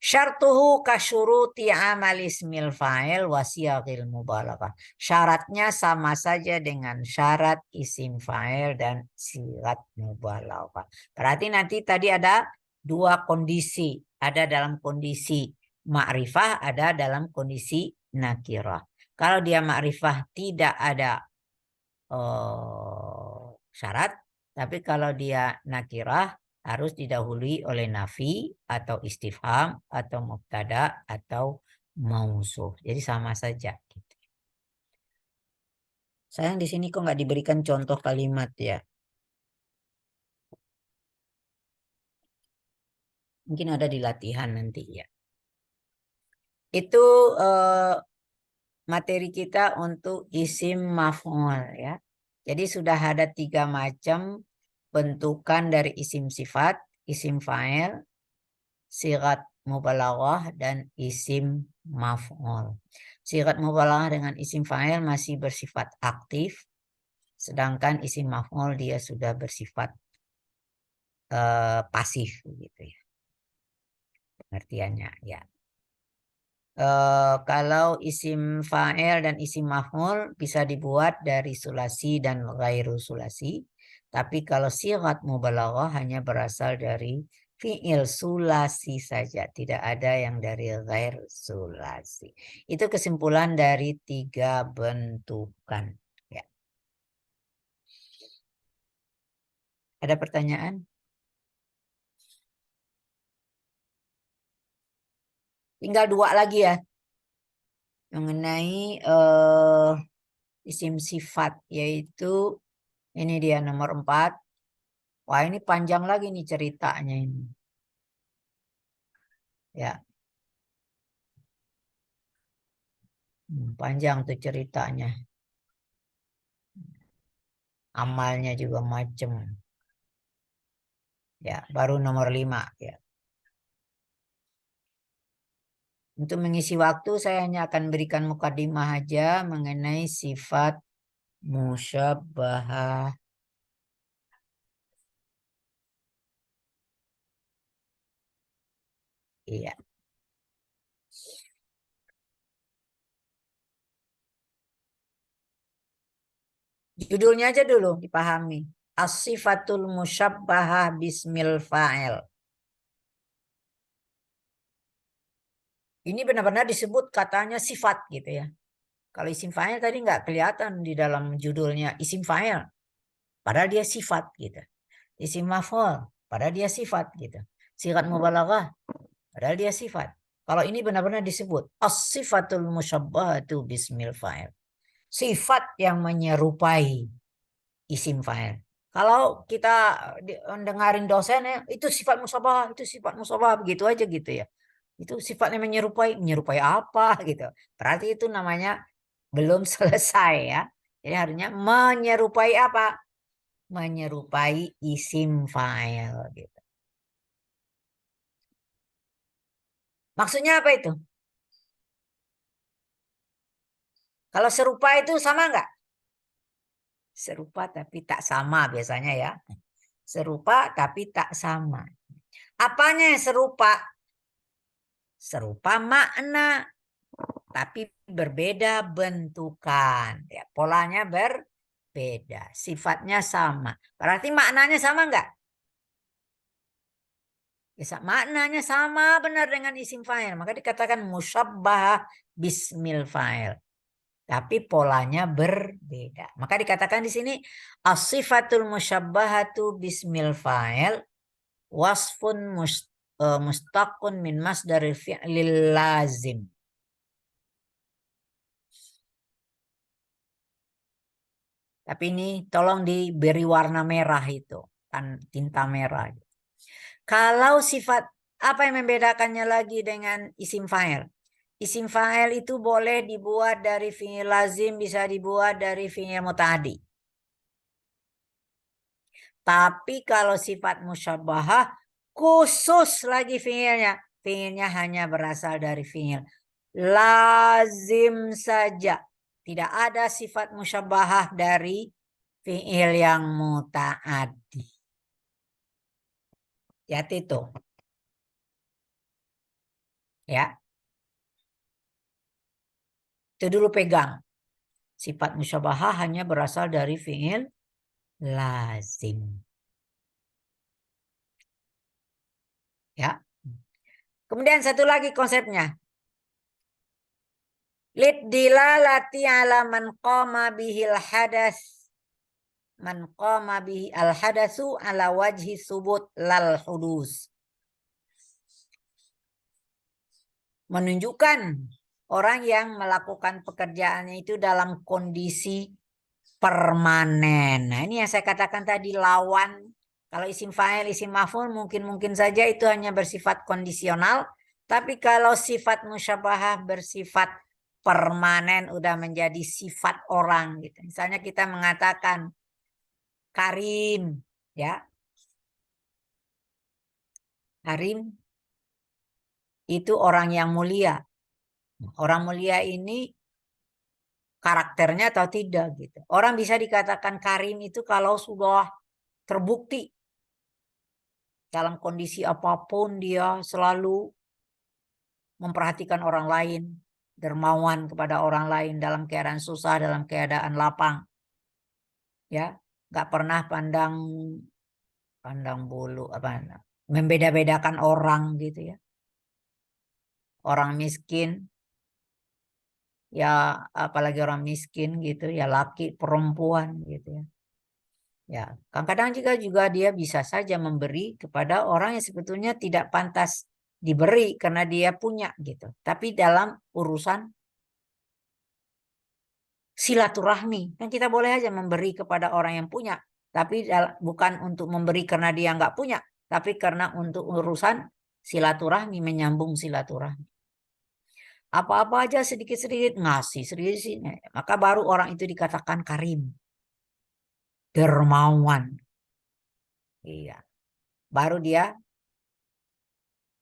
Syartuhu kasyuruti amal ismil fa'il wa siyaghil mubalaghah. Syaratnya sama saja dengan syarat isim fa'il dan sigat mubalaghah. Berarti nanti tadi ada dua kondisi. Ada dalam kondisi ma'rifah, ada dalam kondisi nakirah. Kalau dia ma'rifah tidak ada syarat, tapi kalau dia nakirah harus didahului oleh nafi atau istifham atau mubtada atau mausuuf. Jadi sama saja. Gitu. Sayang di sini kok nggak diberikan contoh kalimat ya. Mungkin ada di latihan nanti ya. Itu materi kita untuk isim maf'ul ya. Jadi sudah ada 3 macam bentukan dari isim sifat, isim fa'il, sigat mubalaghah dan isim maf'ul. Sigat mubalaghah dengan isim fa'il masih bersifat aktif, sedangkan isim maf'ul dia sudah bersifat pasif gitu ya. Pengertiannya ya. Kalau isim fa'il dan isim maf'ul bisa dibuat dari sulasi dan ghairu sulasi. Tapi kalau sigat mubalaghah hanya berasal dari fi'il sulasi saja. Tidak ada yang dari ghair sulasi. Itu kesimpulan dari 3 bentukan. Ya. Ada pertanyaan? Tinggal 2 lagi ya. Mengenai isim sifat. Yaitu ini dia nomor 4. Wah ini panjang lagi nih ceritanya ini. Ya. Panjang tuh ceritanya. Amalnya juga macem. Ya, baru nomor 5 ya. Untuk mengisi waktu saya hanya akan berikan mukadimah aja mengenai sifat musyabbahah. Iya. Judulnya aja dulu dipahami. As-sifatul musyabbahah bismil fa'il. Ini benar-benar disebut katanya sifat gitu ya. Kalau isim fa'il tadi nggak kelihatan di dalam judulnya isim fa'il. Padahal dia sifat gitu. Isim maf'ul. Padahal dia sifat gitu. Sigat mubalaghah. Padahal dia sifat. Kalau ini benar-benar disebut as-sifatul musyabbahatu bismil fa'il. Sifat yang menyerupai isim fa'il. Kalau kita dengarin dosen ya, itu sifat musyabbah, itu sifat musyabbah begitu aja gitu ya. Itu sifatnya menyerupai apa gitu. Berarti itu namanya belum selesai ya. Jadi harusnya menyerupai apa? Menyerupai isim fa'il gitu. Maksudnya apa itu? Kalau serupa itu sama enggak? Serupa tapi tak sama biasanya ya. Serupa tapi tak sama. Apanya yang serupa? Serupa makna tapi berbeda bentukan. Ya, polanya berbeda, sifatnya sama. Berarti maknanya sama enggak? Ya, maknanya sama benar dengan isim fa'il. Maka dikatakan musyabbah bismil fa'il. Tapi polanya berbeda. Maka dikatakan di sini as-sifatul musyabbahatu bismil fa'il wasfun mustaqun min masdaril fi'lil lazim. Tapi ini tolong diberi warna merah itu, tinta merah. Kalau sifat, apa yang membedakannya lagi dengan isim fa'il? Isim fa'il itu boleh dibuat dari fi'il lazim, bisa dibuat dari fi'il muta'addi. Tapi kalau sifat musyabbahah, khusus lagi fi'ilnya. Fi'ilnya hanya berasal dari fi'il lazim saja. Tidak ada sifat musyabbahah dari fi'il yang muta'addi. Ya itu. Ya. Itu dulu pegang. Sifat musyabbahah hanya berasal dari fi'il lazim. Ya. Kemudian satu lagi konsepnya. Lid dilalati ala man qama bihil hadas. Man qama bihi al hadasu ala wajhi subut lal hudus. Menunjukkan orang yang melakukan pekerjaannya itu dalam kondisi permanen. Nah, ini yang saya katakan tadi lawan. Kalau isim fa'il, isim maf'ul mungkin saja itu hanya bersifat kondisional. Tapi kalau sifat musyabbahah bersifat permanen, udah menjadi sifat orang gitu. Misalnya kita mengatakan Karim, ya. Karim itu orang yang mulia. Orang mulia ini karakternya atau tidak gitu. Orang bisa dikatakan karim itu kalau sudah terbukti dalam kondisi apapun dia selalu memperhatikan orang lain, dermawan kepada orang lain dalam keadaan susah, dalam keadaan lapang. Ya, nggak pernah pandang bulu apa membeda-bedakan orang gitu ya. Orang miskin ya, apalagi orang miskin gitu ya, laki perempuan gitu ya. Ya, kadang-kadang juga dia bisa saja memberi kepada orang yang sebetulnya tidak pantas diberi karena dia punya gitu. Tapi dalam urusan silaturahmi kan kita boleh aja memberi kepada orang yang punya, tapi bukan untuk memberi karena dia nggak punya, tapi karena untuk urusan silaturahmi, menyambung silaturahmi. Apa-apa aja sedikit-sedikit ngasih, sedikit-sedikit, maka baru orang itu dikatakan karim, dermawan. Iya. Baru dia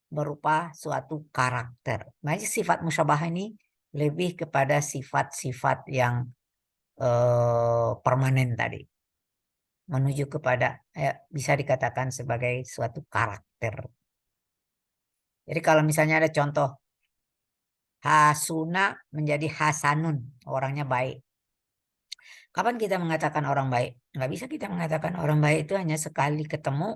berupa suatu karakter. Makanya sifat musyabah ini lebih kepada sifat-sifat yang permanen tadi. Menuju kepada bisa dikatakan sebagai suatu karakter. Jadi kalau misalnya ada contoh Hasuna menjadi Hasanun, orangnya baik. Kapan kita mengatakan orang baik? Nggak bisa kita mengatakan orang baik itu hanya sekali ketemu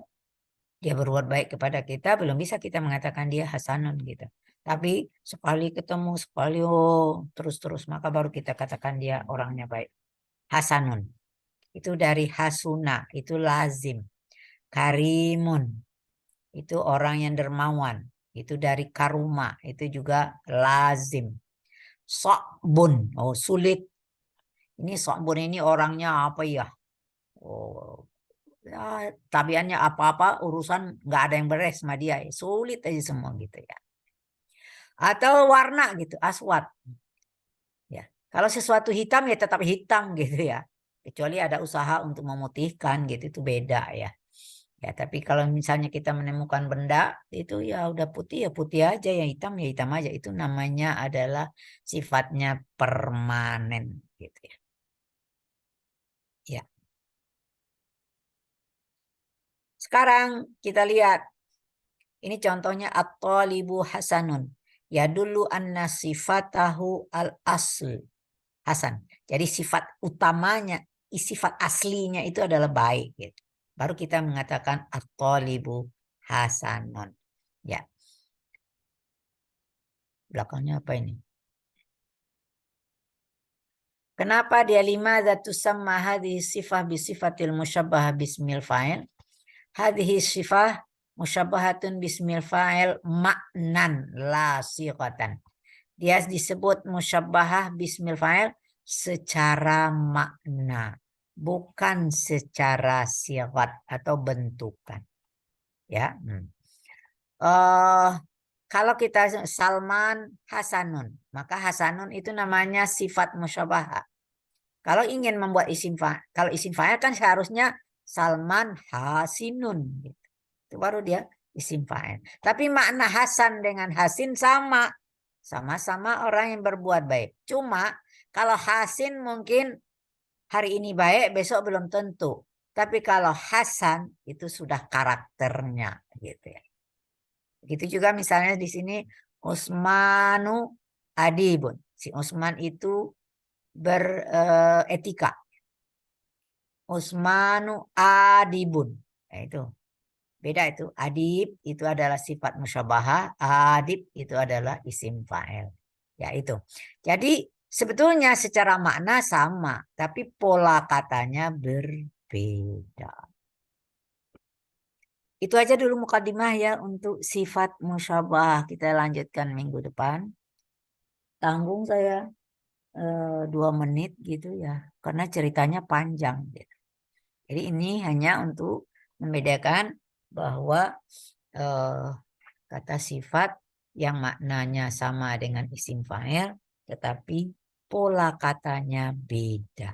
dia berbuat baik kepada kita, belum bisa kita mengatakan dia hasanun gitu. Tapi sekali ketemu, sekali terus-terus, maka baru kita katakan dia orangnya baik. Hasanun. Itu dari hasuna, itu lazim. Karimun, itu orang yang dermawan. Itu dari karuma, itu juga lazim. Sa'bun, oh sulit. Ini sa'bun ini orangnya apa ya? Oh, ya, tabiannya apa-apa urusan nggak ada yang beres sama dia, sulit aja semua gitu ya. Atau warna gitu, aswad ya, kalau sesuatu hitam ya tetap hitam gitu ya, kecuali ada usaha untuk memutihkan gitu, itu beda ya. Ya, tapi kalau misalnya kita menemukan benda itu ya udah putih ya putih aja, ya hitam aja, itu namanya adalah sifatnya permanen gitu ya. Ya. Sekarang kita lihat. Ini contohnya at-talibu hasanun. Ya dulu anna sifatahu al-asl. Hasan. Jadi sifat utamanya, sifat aslinya itu adalah baik. Gitu. Baru kita mengatakan at-talibu hasanun. Ya. Belakangnya apa ini? Kenapa dia limadza tusamma hadhihi sifah bisifatil musyabbah bismil fa'il? Hadhihi sifah musyabbahatun bismil fa'il maknan la sighatan. Dia disebut musyabbahah bismil fa'il secara makna, bukan secara sigat atau bentukan. Ya. Kalau kita Salman Hasanun, maka Hasanun itu namanya sifat musyabahah. Kalau ingin membuat isim fa'il, kalau isim fa'il kan seharusnya Salman Hasinun gitu. Itu baru dia isim fa'il. Tapi makna Hasan dengan Hasin sama. Sama-sama orang yang berbuat baik. Cuma kalau Hasin mungkin hari ini baik, besok belum tentu. Tapi kalau Hasan itu sudah karakternya gitu ya. Begitu juga misalnya di sini Usmanu adibun. Si Usman itu beretika. Usmanu adibun. Nah, itu beda itu. Adib itu adalah sifat musyabahah, adib itu adalah isim fa'il. Ya itu. Jadi sebetulnya secara makna sama, tapi pola katanya berbeda. Itu aja dulu mukadimah ya untuk sifat musyabah. Kita lanjutkan minggu depan. Tanggung saya 2 menit gitu ya, karena ceritanya panjang. Gitu. Jadi ini hanya untuk membedakan bahwa kata sifat yang maknanya sama dengan isim fa'il, tetapi pola katanya beda.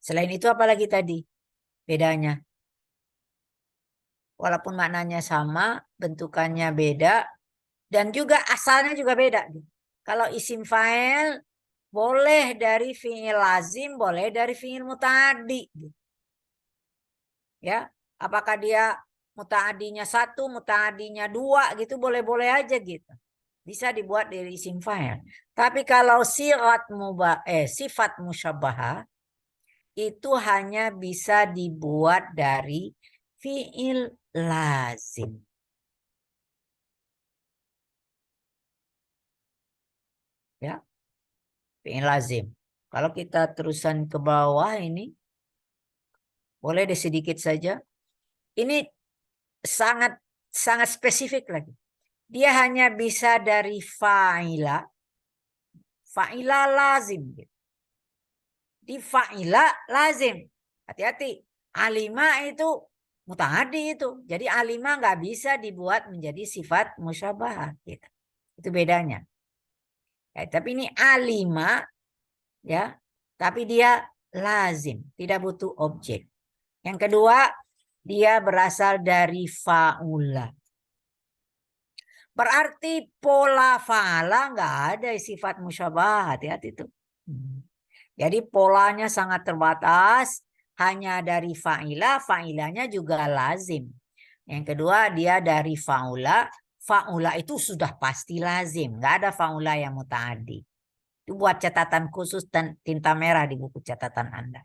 Selain itu apalagi tadi bedanya? Walaupun maknanya sama, bentukannya beda, dan juga asalnya juga beda. Kalau isim fa'il boleh dari fi'il lazim, boleh dari fi'il muta'addi. Ya, apakah dia muta'addinya 1, muta'addinya 2 gitu, boleh-boleh aja gitu. Bisa dibuat dari isim fa'il. Tapi kalau sifat musyabahah itu hanya bisa dibuat dari fi'il lazim. Ya, fi'il lazim. Kalau kita terusan ke bawah ini, boleh deh sedikit saja. Ini sangat spesifik lagi. Dia hanya bisa dari fa'ila lazim. Di fa'ila lazim. Hati-hati. Alima itu muta'addi itu. Jadi alima nggak bisa dibuat menjadi sifat musyabahah. Gitu. Itu bedanya. Ya, tapi ini alima ya, tapi dia lazim, tidak butuh objek. Yang kedua, dia berasal dari fa'ula. Berarti pola fa'ala nggak ada sifat musyabah. Hati-hati itu. Jadi polanya sangat terbatas. Hanya dari fa'ila, fa'ilanya juga lazim. Yang kedua dia dari fa'ula. Fa'ula itu sudah pasti lazim. Nggak ada fa'ula yang muta'addi. Itu buat catatan khusus dan tinta merah di buku catatan Anda.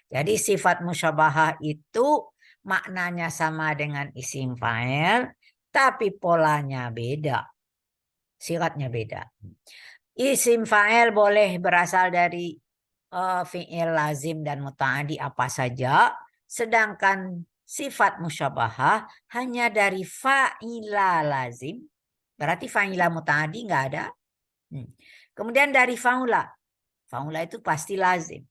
Jadi sifat musyabahah itu maknanya sama dengan isim fa'il, tapi polanya beda. Sifatnya beda. Isim fa'il boleh berasal dari fi'il lazim dan muta'addi apa saja. Sedangkan sifat musyabahah hanya dari fa'ila lazim. Berarti fa'ila muta'addi nggak ada. Kemudian dari fa'ula. Fa'ula itu pasti lazim.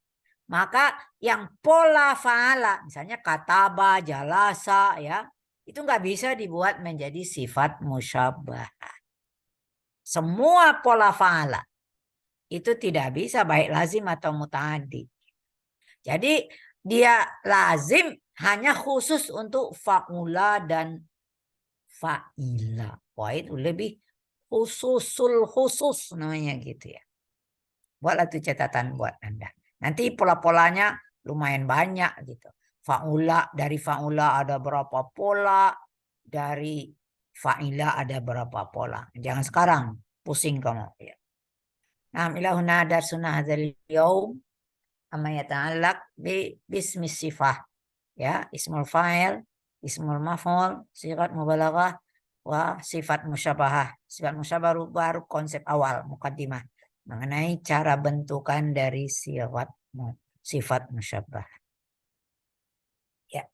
Maka yang pola fa'ala, misalnya kataba, jalasa, ya, itu nggak bisa dibuat menjadi sifat musyabahah. Semua pola fa'ala itu tidak bisa baik lazim atau muta'addi. Jadi dia lazim hanya khusus untuk fa'ula dan fa'ila. Wah, itu lebih khususul khusus namanya gitu ya. Buatlah tuh catatan buat Anda. Nanti pola-polanya lumayan banyak gitu. Fa'ula, dari fa'ula ada berapa pola, dari fa'ila ada berapa pola. Jangan sekarang pusing kamu ya. Nah, ilahuna darsuna hadzal yaum amma yata'allaq bi bismi sifah. Ya, ismul fa'il, ismul maf'ul, sifat mubalaghah wa sifat musyabahah. Sifat musyabahah baru konsep awal mukaddimah mengenai cara bentukan dari sifat musyabah. Ya.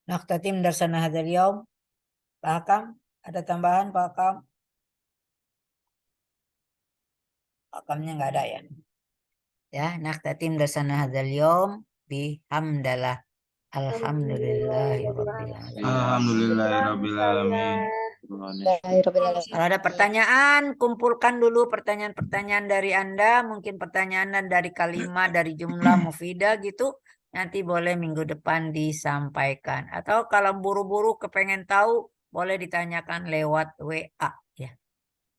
Naqtatim darsana hadzal yaum. Pak Hakam, ada tambahan Pak Hakam? Rakamnya nggak ada ya. Ya, naktatim dasana hadzal yom bihamdalah. Alhamdulillahirabbil alamin. Alhamdulillahirabbil alamin. Kalau ada pertanyaan, kumpulkan dulu pertanyaan-pertanyaan dari Anda, mungkin pertanyaan dari kalimat, dari jumlah mufidah gitu. Nanti boleh minggu depan disampaikan. Atau kalau buru-buru kepengen tahu, boleh ditanyakan lewat WA ya.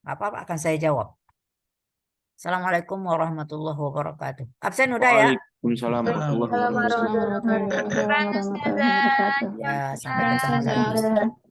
Nggak apa-apa, akan saya jawab. Assalamualaikum warahmatullahi wabarakatuh. Absen udah ya? Waalaikumsalam warahmatullahi wabarakatuh. Assalamualaikum warahmatullahi wabarakatuh. Ya, sampai ketemu Ustazah. lagi.